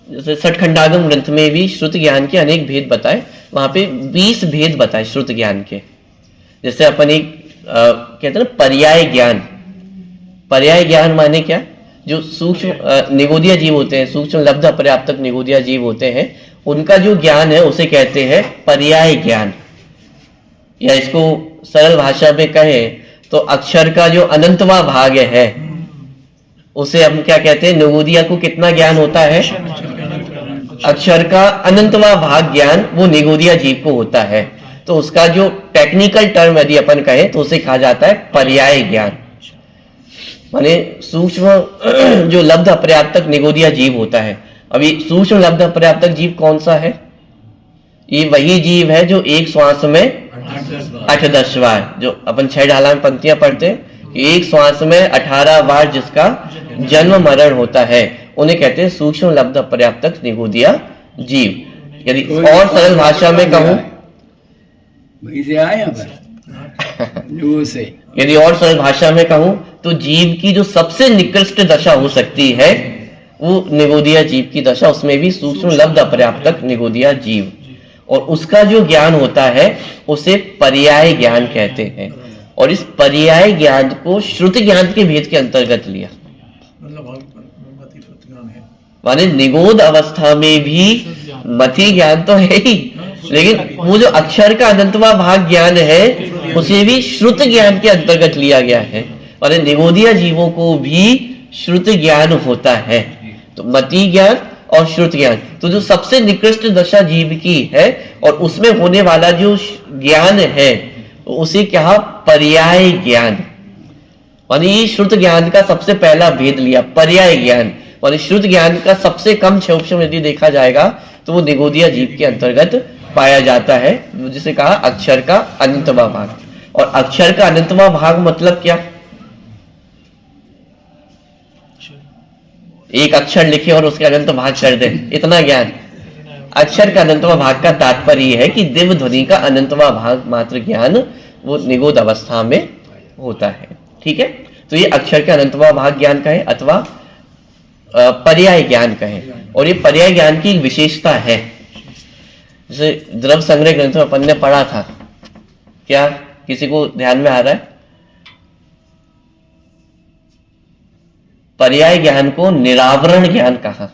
जैसे सठखंडागम ग्रंथ में भी श्रुत ज्ञान के अनेक भेद बताए, वहां पे 20 भेद बताए श्रुत ज्ञान के। जैसे अपन एक कहते हैं ना पर्याय ज्ञान। पर्याय ज्ञान माने क्या? जो सूक्ष्म निगोदिया जीव होते हैं, सूक्ष्म लब्ध अपर्याप्तक निगोदिया जीव होते हैं, उनका जो ज्ञान है उसे कहते हैं पर्याय ज्ञान। या इसको सरल भाषा में कहें तो अक्षर का जो अनंतवा भाग है उसे हम क्या कहते हैं? निगोदिया को कितना ज्ञान होता है? अक्षर का अनंतवा भाग ज्ञान वो निगोदिया जीव को होता है। तो उसका जो टेक्निकल टर्म यदि अपन कहें तो उसे कहा जाता है पर्याय ज्ञान। माने सूक्ष्म जो लब्ध अपर्याप्तक निगोदिया जीव होता है। अभी सूक्ष्म लब्ध अपर्याप्तक जीव कौन सा है? ये वही जीव है जो एक श्वास में 8-10 बार, जो अपन 6 ढाला में पंक्तियां पढ़ते हैं, एक श्वास में 18 बार जिसका जन्म मरण होता है, उन्हें कहते हैं सूक्ष्म लब्ध अपर्याप्तक निगोदिया जीव। यदि और सरल भाषा में कहूं, वहीं से आए यहाँ पर लोगों से, यदि और सरल भाषा में कहूं तो जीव की जो सबसे निकृष्ट दशा हो सकती है वो निगोदिया जीव की दशा, उसमें भी सूक्ष्म लब्ध अपर्याप्तक निगोदिया जीव, और उसका जो ज्ञान होता है उसे पर्याय ज्ञान कहते हैं। और इस पर्याय ज्ञान को श्रुत ज्ञान के भेद के अंतर्गत लिया। मतलब मति श्रुत ज्ञान है। माने निगोद अवस्था में भी मति ज्ञान तो है ही, लेकिन वो जो अक्षर का अनंतवा भाग ज्ञान है उसे भी श्रुत ज्ञान के अंतर्गत लिया गया है। और निगोदिया जीवों को भी श्रुत ज्ञान होता है। तो मति ज्ञान और श्रुत ज्ञान, तो जो सबसे निकृष्ट दशा जीव की है और उसमें होने वाला जो ज्ञान है उसे कहा पर्याय ज्ञान। मानी श्रुत ज्ञान का सबसे पहला भेद लिया पर्याय ज्ञान। मानी श्रुत ज्ञान का सबसे कम क्षेत्र यदि देखा जाएगा तो वो निगोदिया जीव के अंतर्गत पाया जाता है, जिसे कहा अक्षर का अनंतवा भाग। और अक्षर का अनंतवा भाग मतलब क्या? एक अक्षर लिखे और उसके अनंत भाग कर दे, इतना ज्ञान। अक्षर का अनंतवा भाग का तात्पर्य यह है कि दिव्य ध्वनि का अनंतवा भाग मात्र ज्ञान वो निगोद अवस्था में होता है। ठीक है, तो ये अक्षर के अनंतवा भाग ज्ञान कहे अथवा पर्याय ज्ञान कहे। और ये पर्याय ज्ञान की विशेषता है। जैसे द्रव्य संग्रह ग्रंथ में अपन ने पढ़ा था, क्या किसी को ध्यान में आ रहा है? पर्याय ज्ञान को निरावरण ज्ञान कहा।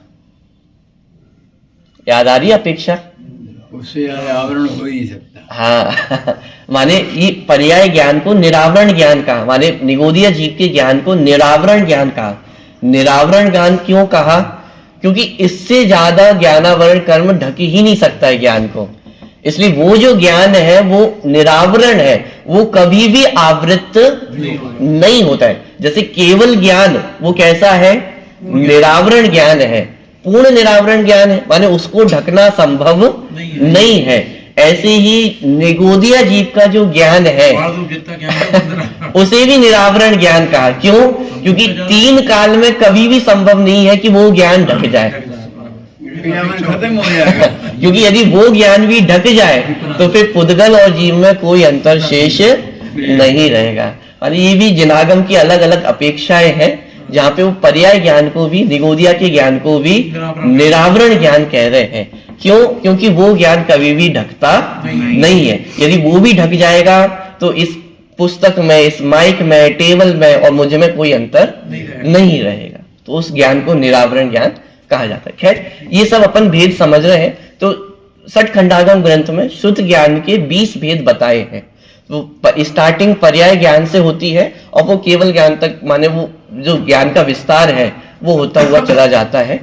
याद आ रही है अपेक्षा? उससे आवरण हो ही नहीं सकता। हाँ माने ये पर्याय ज्ञान को निरावरण ज्ञान कहा, माने निगोदिया जीव के ज्ञान को निरावरण ज्ञान कहा। निरावरण ज्ञान क्यों कहा? क्योंकि इससे ज्यादा ज्ञानावरण कर्म ढक ही नहीं सकता है ज्ञान को। इसलिए वो जो ज्ञान है वो निरावरण है, वो कभी भी आवृत नहीं होता है। जैसे केवल ज्ञान वो कैसा है? निरावरण ज्ञान है, पूर्ण निरावरण ज्ञान है, माने उसको ढकना संभव नहीं है। ऐसे ही निगोदिया जीव का जो ज्ञान है उसे भी निरावरण ज्ञान कहा। क्यों? क्योंकि 3 काल में कभी भी संभव नहीं है कि वो ज्ञान ढक जाए, खत्म हो जाएगा। क्योंकि यदि वो ज्ञान भी ढक जाए तो फिर पुद्गल और जीव में कोई अंतर शेष नहीं रहेगा। और ये भी जिनागम की अलग अलग अपेक्षाएं हैं, जहां पे वो पर्याय ज्ञान को भी, निगोदिया के ज्ञान को भी निरावरण ज्ञान कह रहे हैं। क्यों? क्योंकि वो ज्ञान कभी भी ढकता नहीं है। यदि वो भी ढक जाएगा तो इस पुस्तक में, इस माइक में, टेबल में और मुझ में कोई अंतर नहीं रहेगा। तो उस ज्ञान को निरावरण ज्ञान कहा जाता है। खैर, ये सब अपन भेद समझ रहे हैं। तो सठखंडागम ग्रंथ में शुद्ध ज्ञान के 20 भेद बताए हैं। तो स्टार्टिंग पर्याय ज्ञान से होती है और वो केवल ज्ञान तक, माने वो जो ज्ञान का विस्तार है वो होता हुआ चला जाता है।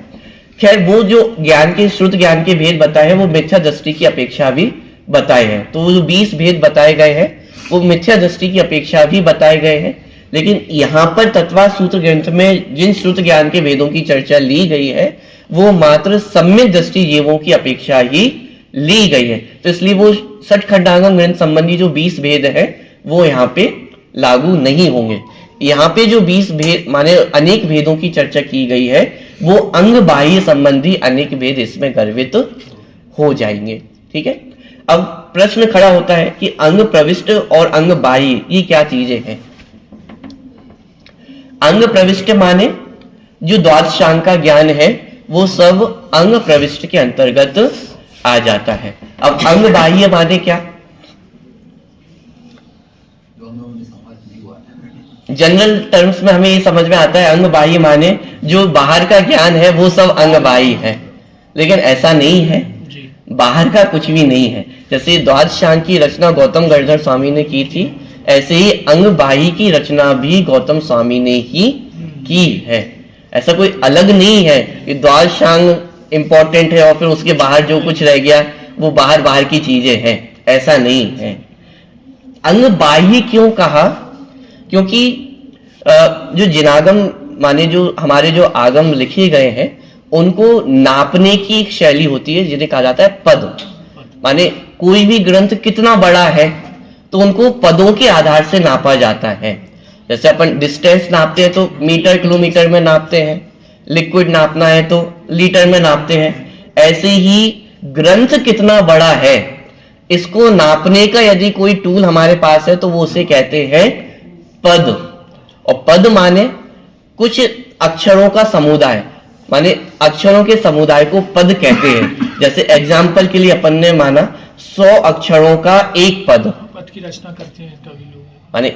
खैर, वो जो ज्ञान के, श्रुत ज्ञान के भेद बताए हैं वो मिथ्या दृष्टि की अपेक्षा भी बताए हैं। तो वो जो 20 भेद बताए गए हैं वो मिथ्या दृष्टि की अपेक्षा भी बताए गए हैं। लेकिन यहाँ पर तत्वार्थ सूत्र ग्रंथ में जिन श्रुत ज्ञान के वेदों की चर्चा ली गई है वो मात्र सम्यक दृष्टि जीवों की अपेक्षा ही ली गई है। तो इसलिए वो षट खंडागम ग्रंथ संबंधी जो 20 भेद है वो यहाँ पे लागू नहीं होंगे। यहाँ पे जो 20 भेद माने अनेक भेदों की चर्चा की गई है वो अंग बाह्य संबंधी अनेक भेद इसमें गर्भित हो जाएंगे। ठीक है, अब प्रश्न खड़ा होता है कि अंग प्रविष्ट और अंग बाह्य ये क्या चीजें हैं। अंग प्रविष्ट माने जो द्वादशांग का ज्ञान है वो सब अंग प्रविष्ट के अंतर्गत आ जाता है। अब अंग बाह्य माने क्या? जनरल टर्म्स में हमें ये समझ में आता है अंग बाह्य माने जो बाहर का ज्ञान है वो सब अंग बाह्य है, लेकिन ऐसा नहीं है, बाहर का कुछ भी नहीं है। जैसे द्वादशांग की रचना गौतम गणधर स्वामी ने की थी, ऐसे ही अंग बाह्य की रचना भी गौतम स्वामी ने ही की है। ऐसा कोई अलग नहीं है कि द्वादशांग इंपॉर्टेंट है और फिर उसके बाहर जो कुछ रह गया वो बाहर की चीजें हैं, ऐसा नहीं है। अंग बाह्य क्यों कहा? क्योंकि जो जिनागम माने जो हमारे जो आगम लिखे गए हैं उनको नापने की एक शैली होती है जिन्हें कहा जाता है पद। माने कोई भी ग्रंथ कितना बड़ा है तो उनको पदों के आधार से नापा जाता है। जैसे अपन डिस्टेंस नापते हैं तो मीटर किलोमीटर में नापते हैं, लिक्विड नापना है तो लीटर में नापते हैं। ऐसे ही ग्रंथ कितना बड़ा है इसको नापने का यदि कोई टूल हमारे पास है तो वो उसे कहते हैं पद। और पद माने कुछ अक्षरों का समुदाय, माने अक्षरों के समुदाय को पद कहते हैं। जैसे एग्जाम्पल के लिए अपन ने माना 100 अक्षरों का एक पद की रचना करते हैं कवि लोग, माने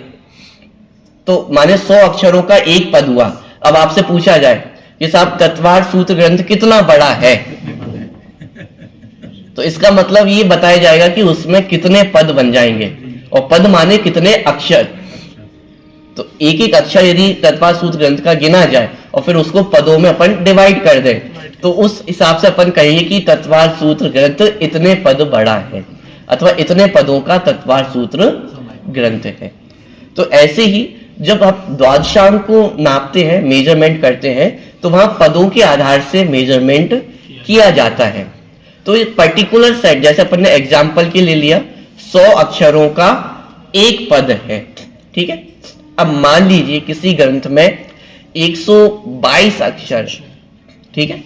तो माने 100 अक्षरों का एक पद हुआ। अब आपसे पूछा जाए कि साहब तत्वार्थ सूत्र ग्रंथ कितना बड़ा है, तो इसका मतलब ये बताया जाएगा कि उसमें कितने पद बन जाएंगे। और पद माने कितने अक्षर, तो एक एक अक्षर यदि तत्वार्थ सूत्र ग्रंथ का गिना जाए और फिर उसको पदों में अपन डिवाइड कर दें तो उस हिसाब से अपन कहेंगे कि तत्वार्थ सूत्र ग्रंथ इतने पद बड़ा है अथवा इतने पदों का तत्वार्थ सूत्र ग्रंथ है। तो ऐसे ही जब आप द्वादशांग को नापते हैं, मेजरमेंट करते हैं, तो वहां पदों के आधार से मेजरमेंट किया जाता है। तो ये पर्टिकुलर सेट, जैसे अपन ने एग्जाम्पल के लिए लिया 100 अक्षरों का एक पद है, ठीक है। अब मान लीजिए किसी ग्रंथ में 122 अक्षर, ठीक है,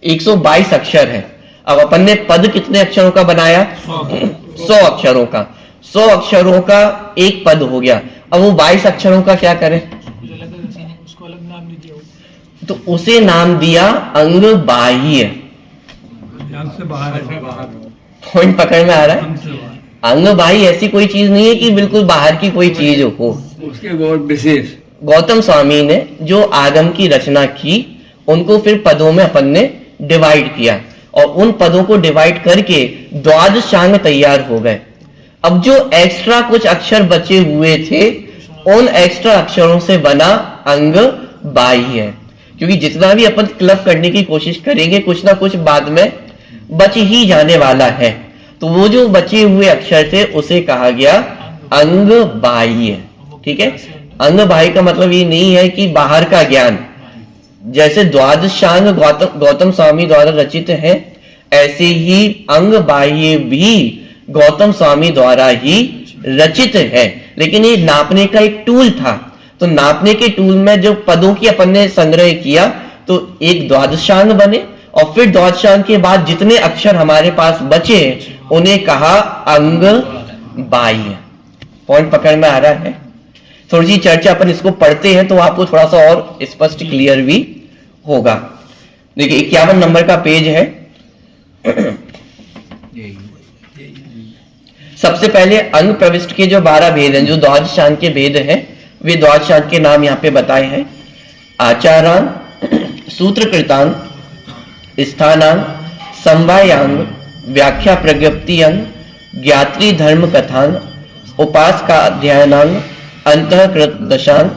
122 अक्षर है। अब अपन ने पद कितने अक्षरों का बनाया? 100 अक्षरों का। 100 अक्षरों का एक पद हो गया। अब वो 22 अक्षरों का क्या करें? उसको अलग नाम नहीं दिया, तो उसे नाम दिया अंग बाह्य। पॉइंट पकड़ में आ रहा है? अंग बाह्य ऐसी कोई चीज नहीं है कि बिल्कुल बाहर की कोई चीज हो। उसके बहुत विशेष गौतम स्वामी ने जो आगम की रचना की उनको फिर पदों में अपन ने डिवाइड किया और उन पदों को डिवाइड करके द्वादशांग तैयार हो गए। अब जो एक्स्ट्रा कुछ अक्षर बचे हुए थे उन एक्स्ट्रा अक्षरों से बना अंग बाह्य है। क्योंकि जितना भी अपन क्लब करने की कोशिश करेंगे कुछ ना कुछ बाद में बच ही जाने वाला है, तो वो जो बचे हुए अक्षर थे उसे कहा गया अंग बाह्य। ठीक है, अंग बाह्य का मतलब ये नहीं है कि बाहर का ज्ञान। जैसे द्वादशांग गौतम स्वामी द्वारा रचित है, ऐसे ही अंग बाह्य भी गौतम स्वामी द्वारा ही रचित है। लेकिन ये नापने का एक टूल था, तो नापने के टूल में जो पदों की अपन ने संग्रह किया तो एक द्वादशांग बने और फिर द्वादशांग के बाद जितने अक्षर हमारे पास बचे उन्हें कहा अंग बाह्य। पॉइंट पकड़ में आ रहा है? थोड़ी सी चर्चा अपन इसको पढ़ते हैं तो आपको थोड़ा सा और स्पष्ट क्लियर भी होगा। देखिए 51 नंबर का पेज है। सबसे पहले अंग प्रविष्ट के जो 12 भेद हैं, जो द्वादशांग के भेद हैं, वे द्वादशांग के नाम यहाँ पे बताए हैं। आचारांग, सूत्रकृतांग, स्थानांग, समवायांग, व्याख्या प्रज्ञप्ति अंग, ज्ञात्री धर्म कथांग, उपासका अध्ययनांग, अंतःकृत दशांग,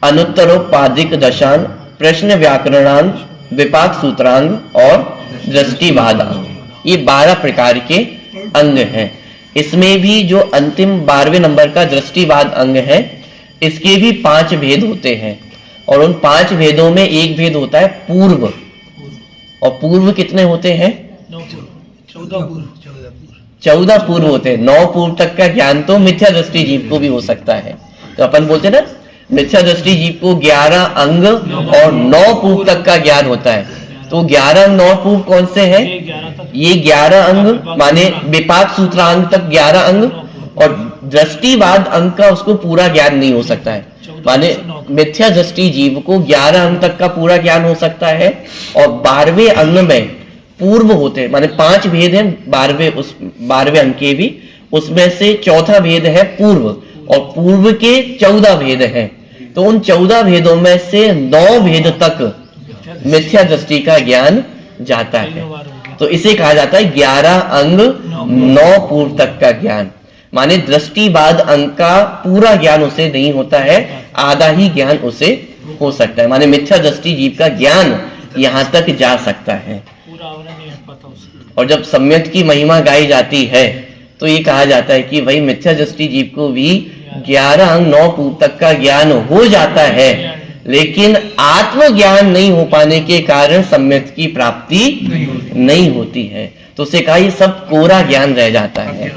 अनुत्तरोपाधिक दशांग, प्रश्न व्याकरणांग, विपाक सूत्रांग और दृष्टिवादांग। ये 12 प्रकार के अंग हैं। इसमें भी जो अंतिम 12वें नंबर का दृष्टिवाद अंग है, इसके भी 5 भेद होते हैं, और उन 5 भेदों में एक भेद होता है पूर्व। और पूर्व कितने होते हैं? 14 पूर्व होते हैं। 9 पूर्व तक का ज्ञान तो मिथ्या दृष्टि जीव को भी हो सकता है। तो अपन बोलते हैं ना, मिथ्या दृष्टि जीव को 11 अंग और 9 पूर्व तक का ज्ञान होता है। तो 11 9 पूर्व कौन से हैं? ये 11 अंग माने विपाक सूत्रांग तक 11 अंग, और दृष्टिवाद अंग का उसको पूरा ज्ञान नहीं हो सकता है। माने मिथ्या दृष्टि जीव को 11 अंग तक का पूरा ज्ञान हो सकता है, और 12वें अंग में पूर्व होते हैं, माने 5 भेद हैं 12वें अंग के भी, उसमें से चौथा भेद है पूर्व, और पूर्व के 14 भेद हैं। तो उन 14 भेदों में से 9 भेद तक मिथ्या दृष्टि का ज्ञान जाता है। तो इसे कहा जाता है 11 अंग 9 पूर्व तक का ज्ञान। माने दृष्टिवाद अंग का पूरा ज्ञान उसे नहीं होता है, आधा ही ज्ञान उसे हो सकता है। माने मिथ्या दृष्टि जीव का ज्ञान यहां तक जा सकता है। और जब सम्यक की महिमा गाई जाती है तो ये कहा जाता है कि भाई मिथ्या दृष्टि जीव को भी 11 अंग 9 पूर्व तक का ज्ञान हो जाता है, लेकिन आत्मज्ञान नहीं हो पाने के कारण सम्यक की प्राप्ति नहीं होती है। तो उसे कहा ये सब कोरा ज्ञान रह जाता है।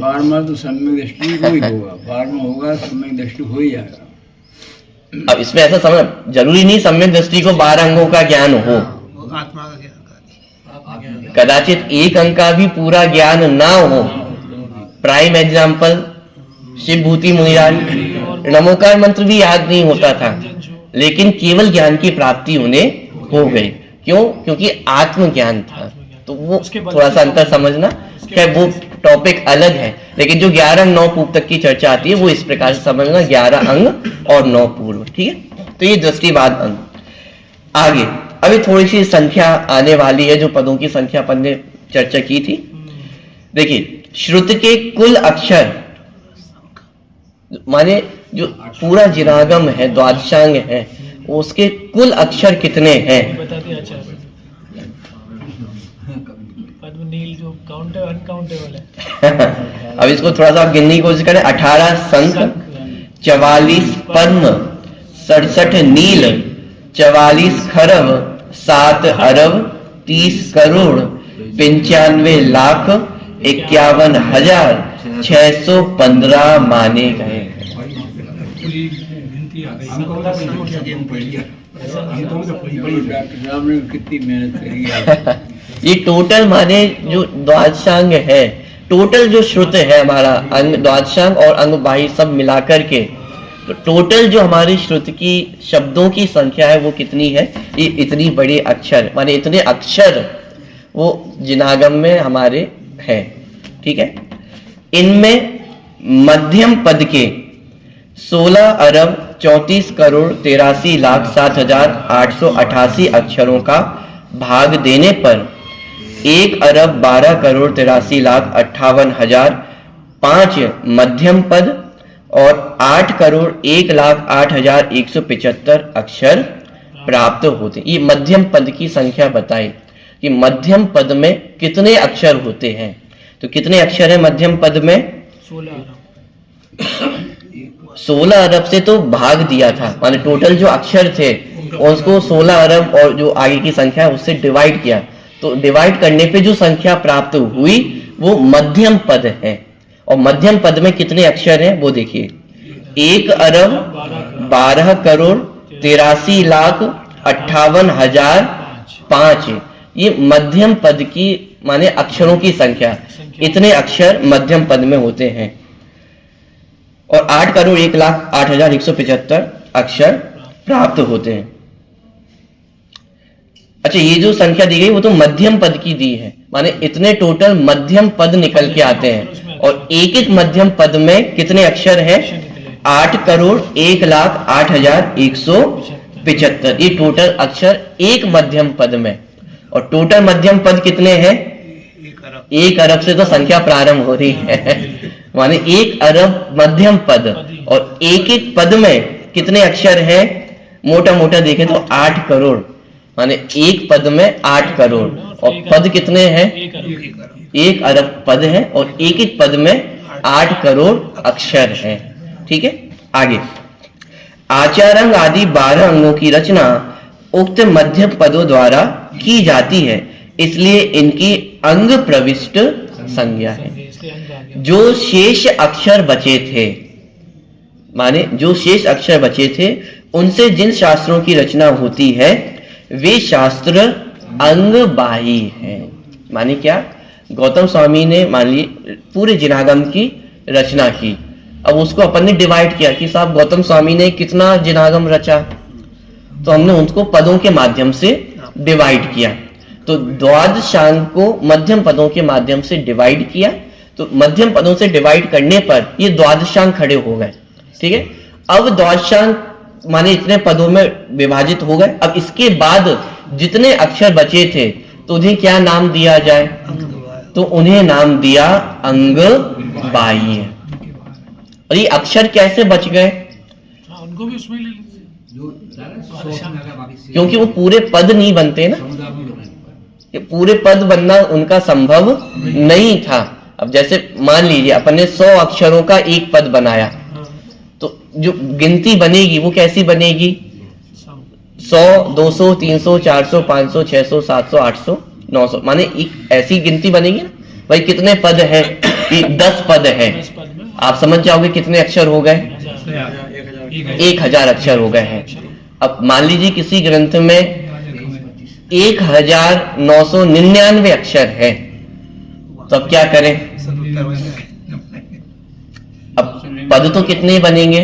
12वां तो सम्यक दृष्टि हो ही होगा, 12वां होगा सम्यक दृष्टि हो ही जाएगा। अब इसमें ऐसा समझ, जरूरी नहीं सम्यक दृष्टि को 12 अंगों का ज्ञान हो, आत्मा का ज्ञान कदाचित एक अंग का भी पूरा ज्ञान ना हो। प्राइम एग्जाम्पल शिव भूति मुनिराज, नमोकार मंत्र भी याद नहीं होता था, लेकिन केवल ज्ञान की प्राप्ति उन्हें हो गई। क्यों? क्योंकि आत्मज्ञान था। तो वो थोड़ा सा अंतर समझना, खैर वो टॉपिक अलग है, लेकिन जो 11 अंग 9 पूर्व तक की चर्चा आती है वो इस प्रकार से समझना, 11 अंग और 9 पूर्व। ठीक है, तो ये दृष्टिवाद अंग। आगे अभी थोड़ी सी संख्या आने वाली है, जो पदों की संख्या अपन ने चर्चा की थी। देखिए, श्रुत के कुल अक्षर माने जो पूरा जिनागम है, द्वादशांग है, उसके कुल अक्षर कितने हैं? बता दिया आचार्य। पद्मनील जो काउंटर अनकाउंटेबल है। अब इसको थोड़ा सा गिनने की कोशिश करें। 18 शंख, 44 पद्म, 67 नील, 44 खरब, 7 अरब, 30 करोड़, 95 लाख, 51,615 माने गए। डॉक्टर साहब ने कितनी मेहनत करी है। ये टोटल माने जो द्वादशांग है, टोटल जो श्रुत है हमारा अंग, द्वादशांग और अंग बाह्य सब मिलाकर के, तो टोटल जो हमारी श्रुत की शब्दों की संख्या है वो कितनी है? ये इतनी बड़ी अक्षर, माने इतने अक्षर वो जिनागम में हमारे हैं। ठीक है, इनमें मध्यम पद के 16 अरब 34 करोड़ 83 लाख 7,888 अक्षरों का भाग देने पर 1 अरब 12 करोड़ 83 लाख 58,005 मध्यम पद और 8 करोड़ 1 लाख 8,175 अक्षर प्राप्त होते। ये मध्यम पद की संख्या बताई कि मध्यम पद में कितने अक्षर होते हैं। तो कितने अक्षर है मध्यम पद में? 16 अरब से तो भाग दिया था, माने टोटल जो अक्षर थे उसको 16 अरब और जो आगे की संख्या है उससे डिवाइड किया, तो डिवाइड करने पे जो संख्या प्राप्त हुई वो मध्यम पद है। और मध्यम पद में कितने अक्षर हैं वो देखिए, 1 अरब 12 करोड़ 83 लाख 58,005। ये मध्यम पद की माने अक्षरों की संख्या, इतने अक्षर मध्यम पद में होते हैं। और 8 करोड़ 1 लाख 8,175 अक्षर प्राप्त होते हैं। अच्छा, ये जो संख्या दी गई वो तो मध्यम पद की दी है, माने इतने टोटल मध्यम पद निकल के आते हैं। और एक एक मध्यम पद में कितने अक्षर हैं? 8 करोड़ 1 लाख 8,175। ये टोटल अक्षर एक मध्यम पद में। और टोटल मध्यम पद कितने हैं? 1 अरब से तो संख्या प्रारंभ हो रही है, माने 1 अरब मध्यम पद। और एक एक पद में कितने अक्षर हैं? मोटा मोटा देखें तो 8 करोड़, माने एक पद में 8 करोड़। और पद कितने हैं? 1 अरब पद है और एक एक पद में 8 करोड़ अक्षर है। ठीक है, आगे आचारंग आदि 12 अंगों की रचना उक्त मध्य पदों द्वारा की जाती है, इसलिए इनकी अंग प्रविष्ट संज्ञा है। इसलिए अंग आ गया। जो शेष अक्षर बचे थे, माने जो शेष अक्षर बचे थे, उनसे जिन शास्त्रों की रचना होती है वे शास्त्र अंगबाही है। माने क्या, गौतम स्वामी ने मान ली पूरे जिनागम की रचना की, अब उसको अपन ने डिवाइड किया कि साहब गौतम स्वामी ने कितना जिनागम रचा, तो हमने उसको पदों के माध्यम से डिवाइड किया। तो द्वादशांग को मध्यम पदों के माध्यम से डिवाइड किया, तो मध्यम पदों से डिवाइड करने पर ये द्वादशांग खड़े हो गए। ठीक है, अब द्वादशांग माने इतने पदों में विभाजित हो गए। अब इसके बाद जितने अक्षर बचे थे तो उन्हें क्या नाम दिया जाए, तो उन्हें नाम दिया अंगबाह्य। और ये अक्षर कैसे बच गए, हाँ, उनको भी उसमें ले लीजिए। क्योंकि वो पूरे पद नहीं बनते ना, ये पूरे पद बनना उनका संभव नहीं था। अब जैसे मान लीजिए अपन ने 100 अक्षरों का एक पद बनाया, हाँ, तो जो गिनती बनेगी वो कैसी बनेगी, सब 100, 200, 300, 400, 500, 600, 700, 800, 900, माने एक ऐसी गिनती बनेगी ना। भाई कितने पद है, कि 10 पद है, 10 पद में आप समझ जाओगे कितने अक्षर हो गए, 1000 अक्षर हो गए हैं। अब मान लीजिए किसी ग्रंथ में 1999 अक्षर है, तो अब क्या करें, अब पद तो कितने बनेंगे,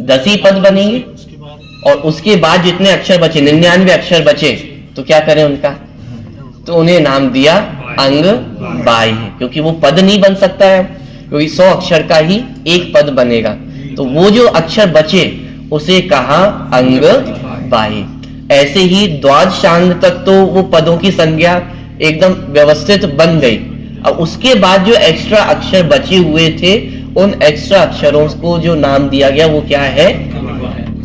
10 ही पद बनेंगे। उसके बाद और उसके बाद जितने अक्षर बचे, 99 अक्षर बचे, तो क्या करें उनका, तो उन्हें नाम दिया अंगबाह्य, क्योंकि वो पद नहीं बन सकता है, क्योंकि 100 अक्षर का ही एक पद बनेगा। तो वो जो अक्षर बचे उसे कहा अंगबाह्य। ऐसे ही द्वादशांग तक तो वो पदों की संज्ञा एकदम व्यवस्थित बन गई। अब उसके बाद जो एक्स्ट्रा अक्षर बचे हुए थे, उन एक्स्ट्रा अक्षरों को जो नाम दिया गया वो क्या है,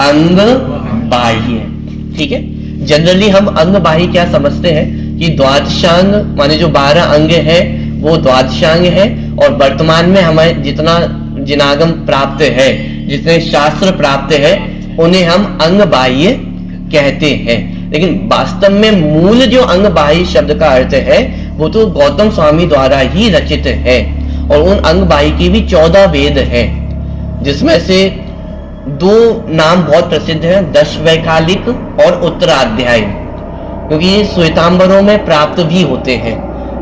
अंगबाह्य। ठीक है, जनरली हम अंगबाह्य क्या समझते हैं कि द्वादशांग माने जो 12 अंग है वो द्वादशांग है, और वर्तमान में हमें जितना जिनागम प्राप्त है, जितने शास्त्र प्राप्त है, उन्हें हम अंगबाह्य कहते हैं। लेकिन वास्तव में मूल जो अंगबाह्य शब्द का अर्थ है वो तो गौतम स्वामी द्वारा ही रचित है। और उन अंगबाह्य की भी 14 वेद है, जिसमें से 2 नाम बहुत प्रसिद्ध हैं, दशवैकालिक और उत्तराध्याय, क्योंकि ये श्वेतांबरों में प्राप्त भी होते हैं।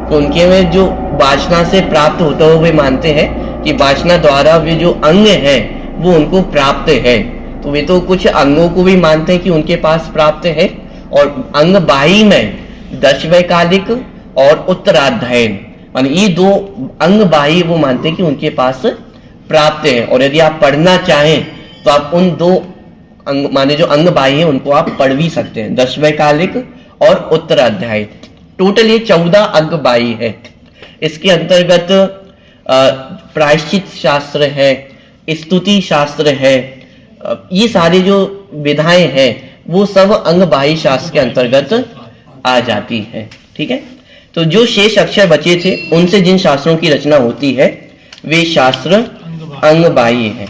तो उनके में जो वासना से प्राप्त होता है, वे मानते हैं कि वासना द्वारा वे जो अंग है वो उनको प्राप्त है। तो वे तो कुछ अंगों को भी मानते हैं कि उनके पास प्राप्त है। और अंगबाह्य में दशवैकालिक और उत्तराध्यायन, माने ये 2 अंगबाह्य वो मानते हैं कि उनके पास प्राप्त है। और यदि आप पढ़ना चाहें तो आप उन 2 अंग माने जो अंगबाह्य है उनको आप पढ़ भी सकते हैं, दशवैकालिक और उत्तराध्याय। टोटल ये 14 अंगबाह्य है। इसके अंतर्गत प्रायश्चित शास्त्र है, स्तुति शास्त्र है, ये सारी जो विधाएं हैं वो सब अंगबाह्य शास्त्र के अंतर्गत आ जाती है। ठीक है, तो जो शेष अक्षर बचे थे उनसे जिन शास्त्रों की रचना होती है वे शास्त्र अंगबाह्य है।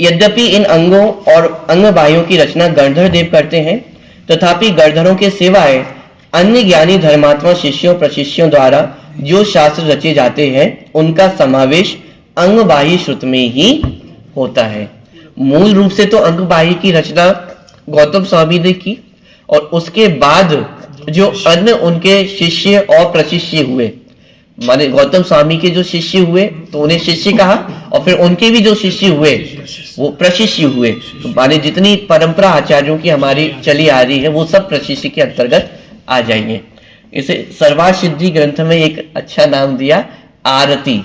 यद्यपि इन अंगों और अंगबाह्यों की रचना गणधर देव करते हैं, तथापि गणधरों के सिवाय अन्य ज्ञानी धर्मात्मा शिष्यों प्रशिष्यों द्वारा जो शास्त्र रचे जाते हैं उनका समावेश अंगबाह्य श्रुत में ही होता है। मूल रूप से तो अंगबाह्य की रचना गौतम स्वामी ने की, और उसके बाद जो अन्य उनके शिष्य और प्रशिष्य हुए, माने गौतम स्वामी के जो शिष्य हुए तो उन्हें शिष्य कहा, और फिर उनके भी जो शिष्य हुए वो प्रशिष्य हुए। तो माने जितनी परंपरा आचार्यों की हमारी चली आ रही है वो सब प्रशिष्य के अंतर्गत आ जाएंगे। इसे सर्वार्थ सिद्धि ग्रंथ में एक अच्छा नाम दिया आरती,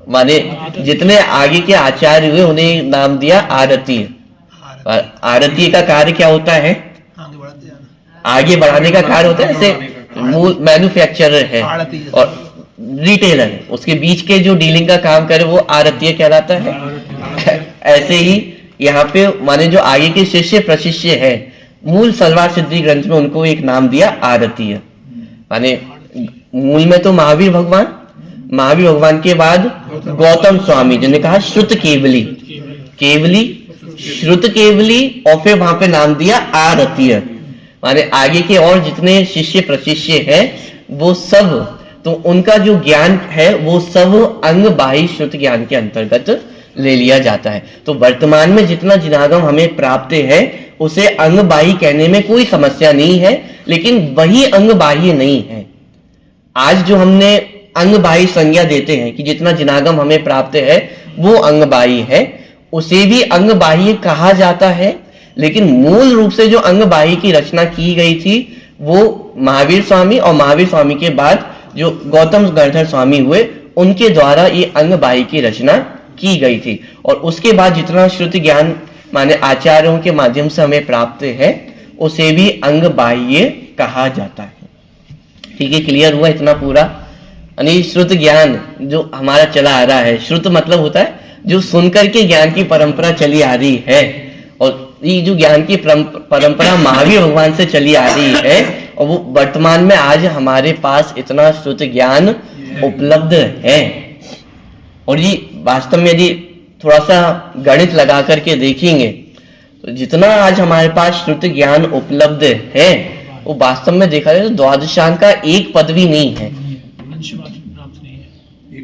माने जितने आगे के आचार्य हुए उन्हें नाम दिया आरती। आरती का कार्य क्या होता है, आगे बढ़ाने का कार्य होता है। जैसे मूल मैन्युफैक्चरर है और रिटेलर है, उसके बीच के जो डीलिंग का काम करे वो आरतीय कहलाता है। ऐसे ही यहाँ पे माने जो आगे के शिष्य प्रशिष्य है, मूल सर्वार्थ सिद्धि ग्रंथ में उनको एक नाम दिया आरतीय, माने मूल में तो महावीर भगवान के बाद गौतम स्वामी, जिन्होंने कहा श्रुत केवली, श्रुत केवली, और फिर वहां पे नाम दिया आरतीय, माने आगे के और जितने शिष्य प्रशिष्य हैं वो सब, तो उनका जो ज्ञान है वो सब अंग बाह्य श्रुत ज्ञान के अंतर्गत ले लिया जाता है। तो वर्तमान में जितना जिनागम हमें प्राप्त है उसे अंग बाह्य कहने में कोई समस्या नहीं है, लेकिन वही अंग बाह्य नहीं है। आज जो हमने अंग बाह्य संज्ञा देते हैं कि जितना जिनागम हमें प्राप्त है वो अंग बाह्य है, उसे भी अंग बाह्य कहा जाता है, लेकिन मूल रूप से जो अंग बाह्य की रचना की गई थी वो महावीर स्वामी और महावीर स्वामी के बाद जो गौतम गणधर स्वामी हुए उनके द्वारा ये अंग बाह्य की रचना की गई थी। और उसके बाद जितना श्रुति ज्ञान माने आचार्यों के माध्यम से हमें प्राप्त है उसे भी अंग बाह्य कहा जाता है। ठीक है, क्लियर हुआ इतना पूरा? यानी श्रुत ज्ञान जो हमारा चला आ रहा है, श्रुत मतलब होता है जो सुनकर के ज्ञान की परंपरा चली आ रही है, और ये जो ज्ञान की परंपरा महावीर भगवान से चली आ रही है, और वो वर्तमान में आज हमारे पास इतना श्रुत ज्ञान उपलब्ध है। और ये वास्तव में यदि थोड़ा सा गणित लगा करके देखेंगे तो जितना आज हमारे पास श्रुत ज्ञान उपलब्ध है वो वास्तव में देखा जाए तो द्वादशांग का एक पद भी नहीं है, एक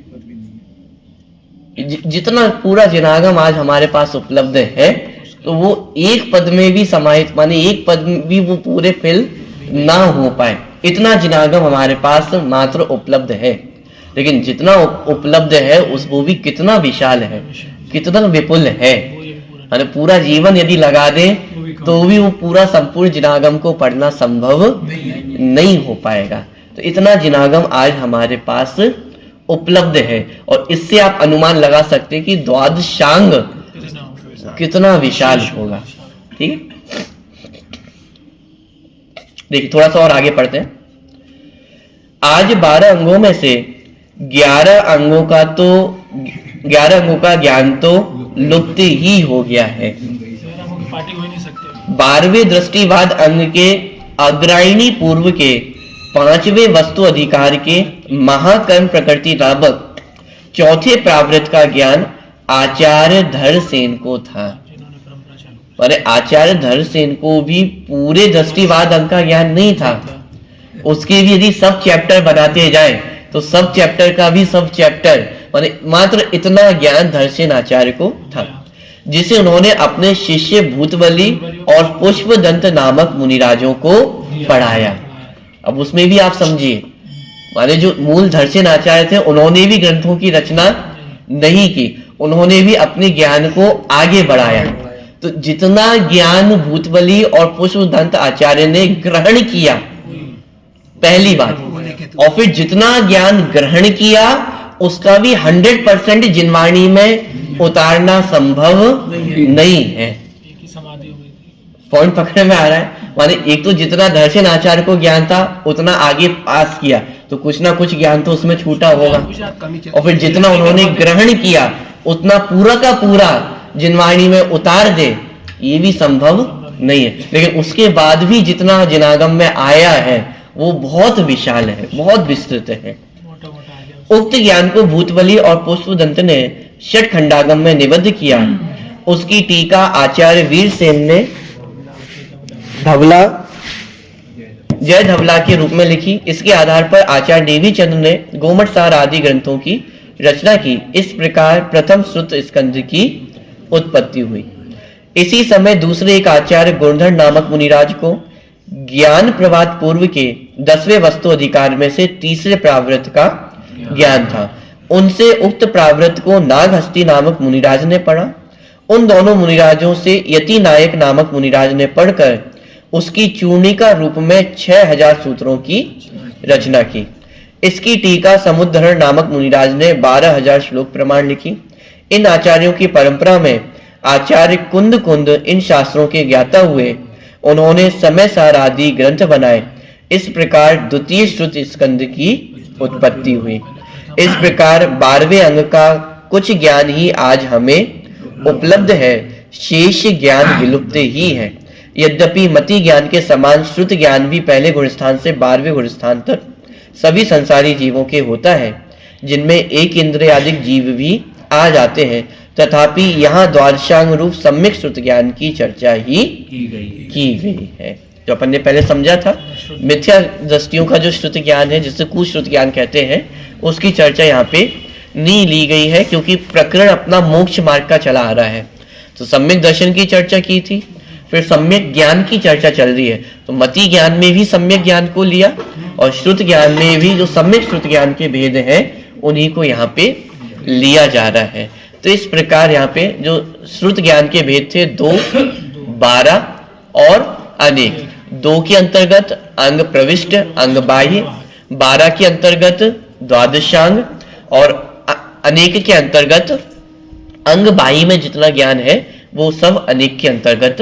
पद भी नहीं है। जितना पूरा जिनागम आज हमारे पास उपलब्ध है तो वो एक पद में भी समाहित, माने एक पद में भी वो पूरे फिल ना हो पाए, इतना जिनागम हमारे पास मात्र उपलब्ध है। लेकिन जितना उपलब्ध है उस वो भी कितना विशाल है, कितना विपुल है। माने पूरा जीवन यदि लगा दे तो भी वो पूरा संपूर्ण जिनागम को पढ़ना संभव नहीं हो पाएगा। तो इतना जिनागम आज हमारे पास उपलब्ध है, और इससे आप अनुमान लगा सकते हैं कि द्वादशांग कितना विशाल होगा। ठीक है, देखिए थोड़ा सा और आगे पढ़ते हैं। आज 12 अंगों में से 11 अंगों का ज्ञान तो लुप्त ही हो गया है। 12वें दृष्टिवाद अंग के अग्रायणी पूर्व के 5वें वस्तु अधिकार के महाकर्म प्रकृति नामक 4थे प्रावृत्त का ज्ञान आचार्य धरसेन को था। अरे आचार्य धरसेन को भी पूरे दृष्टिवाद अंग का ज्ञान नहीं था, उसके भी यदि सब चैप्टर बनाते जाए तो सब चैप्टर का भी सब चैप्टर, मात्र इतना ज्ञान धरसेन आचार्य को था, जिसे उन्होंने अपने शिष्य भूतबली और पुष्पदंत नामक मुनिराजों को पढ़ाया। अब उसमें भी आप समझिए, माने जो मूल धरसेन आचार्य थे उन्होंने भी ग्रंथों की रचना नहीं की, उन्होंने भी अपने ज्ञान को आगे बढ़ाया। तो जितना ज्ञान भूतबली और पुष्पदंत आचार्य ने ग्रहण किया, पहली बात, और फिर जितना ज्ञान ग्रहण किया उसका भी 100% जिनवाणी में उतारना संभव नहीं है। पॉइंट पकड़ने में आ रहा है? माने एक तो जितना धरसेन आचार्य को ज्ञान था उतना आगे पास किया तो कुछ ना कुछ ज्ञान तो उसमें छूटा होगा, और फिर जितना उन्होंने ग्रहण किया उतना पूरा का पूरा जिनवाणी में उतार दे ये भी संभव नहीं है। लेकिन उसके बाद भी जितना जिनागम में आया है वो बहुत विशाल है, बहुत विस्तृत है। उक्त ज्ञान को भूतबली और पुष्पदंत ने षट खंडागम में निबद्ध किया। उसकी टीका आचार्य वीरसेन ने धवला, जय धवला के रूप में लिखी। इसके आधार पर आचार्य देवीचंद्र ने गोमट सार आदि ग्रंथों की रचना की। इस प्रकार प्रथम श्रुत स्कंध की उत्पत्ति हुई। इसी समय दूसरे एक आचार्य गुणधर नामक मुनिराज को ज्ञान प्रवाद पूर्व के 10वें वस्तु अधिकार में से तीसरे प्रावृत्त का ज्ञान था। उनसे उक्त प्रावृत्त को नागहस्ती नामक मुनिराज ने पढ़ा। उन दोनों मुनिराजों से यति नायक नामक मुनिराज ने पढ़कर उसकी चूर्णिका रूप में 6000 सूत्रों की रचना की। इसकी टीका समुद्धरण नामक मुनिराज ने 12000 श्लोक प्रमाण लिखी। इन आचार्यों की परंपरा में आचार्य कुंद इन शास्त्रों के ज्ञाता हुए। उन्होंने समय सार आदि ग्रंथ बनाए। इस प्रकार द्वितीय श्रुत स्कंद की उत्पत्ति हुई। इस प्रकार 12वें अंग का कुछ ज्ञान ही आज हमें उपलब्ध है, शेष ज्ञान विलुप्त ही है। यद्यपि मति ज्ञान के समान श्रुत ज्ञान भी पहले गुणस्थान से 12वें गुणस्थान तक सभी संसारी जीवों के होता है, जिनमें एक इंद्रियादिक जीव भी आ जाते हैं, तथापि यहाँ द्वादशांग रूप सम्यक श्रुत ज्ञान की चर्चा ही की गई है। जो अपन ने पहले समझा था, मिथ्या दृष्टियों का जो श्रुत ज्ञान है, जिसे कुश्रुत ज्ञान कहते हैं, उसकी चर्चा यहाँ पे नहीं ली गई है, क्योंकि प्रकरण अपना मोक्ष मार्ग का चला आ रहा है। तो सम्यक दर्शन की चर्चा की थी, फिर सम्यक ज्ञान की चर्चा चल रही है, तो मति ज्ञान में भी सम्यक ज्ञान को लिया और श्रुत ज्ञान में भी जो सम्यक श्रुत ज्ञान के भेद हैं उन्हीं को यहाँ पे लिया जा रहा है। तो इस प्रकार यहाँ पे जो श्रुत ज्ञान के भेद थे 2, 12 और अनेक। 2 के अंतर्गत अंग प्रविष्ट, अंग बाह्य, 12 के अंतर्गत द्वादशांग और अनेक के अंतर्गत अंग बाह्य में जितना ज्ञान है वो सब अनेक के अंतर्गत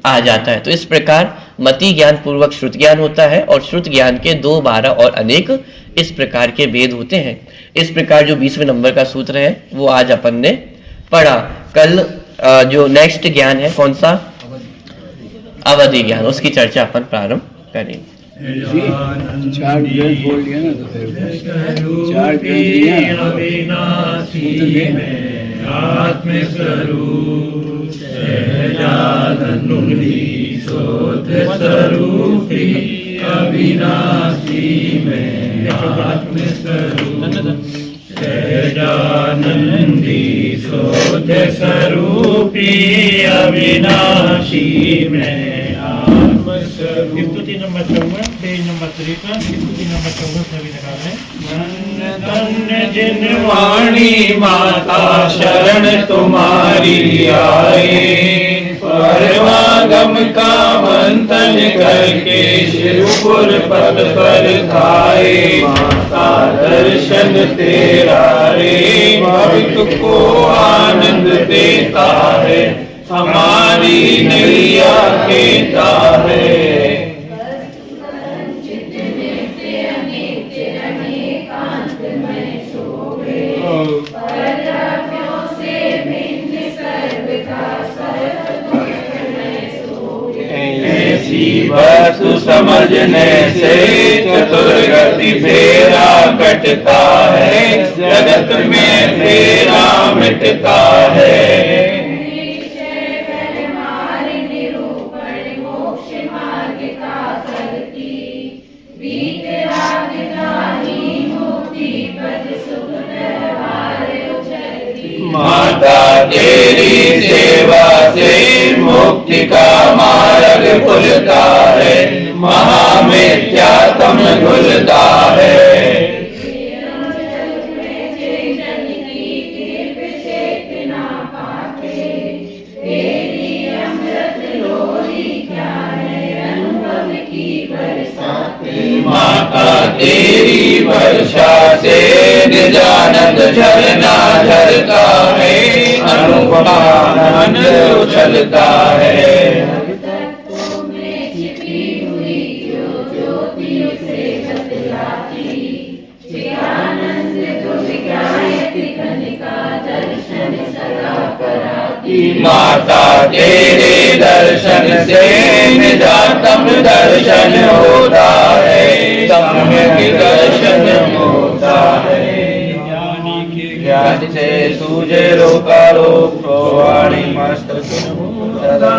आ जाता है। तो इस प्रकार मति ज्ञान पूर्वक श्रुत ज्ञान होता है और श्रुत ज्ञान के 2, 12 और अनेक इस प्रकार के भेद होते हैं। इस प्रकार जो 20वें नंबर का सूत्र है वो आज अपन ने पढ़ा। कल जो नेक्स्ट ज्ञान है कौन सा, अवधि ज्ञान, उसकी चर्चा अपन प्रारंभ करेंगे। 4 ग्रंथ बोल दिया ना, तो फिर 4 ग्रंथ स्तुति नंबर 54, पेज नंबर 53, स्तुति नंबर 54 में भी लगा है। धन्य जिन वाणी माता शरण तुम्हारी आए, परमागम का मंथन करके शिवपुर पद पर खाए। माता दर्शन तेरा रे भक्त को आनंद देता है, हमारी नैया कहता है। ऐसी वस्तु समझने से चतुर्गति फेरा कटता है, जगत में फेरा मिटता है। माता तेरी सेवा से मुक्ति का मार्ग खुलता है, महामिथ्यात्म घुलता है। माता तेरी वर्षा से निजानंद झरना झरता है, अनुपमान उछलता है। माता तेरे दर्शन से निजातम दर्शन होता है, सम्यक दर्शन होता है। ज्ञान से सूझे रोका रोक, वाणी मस्त सदा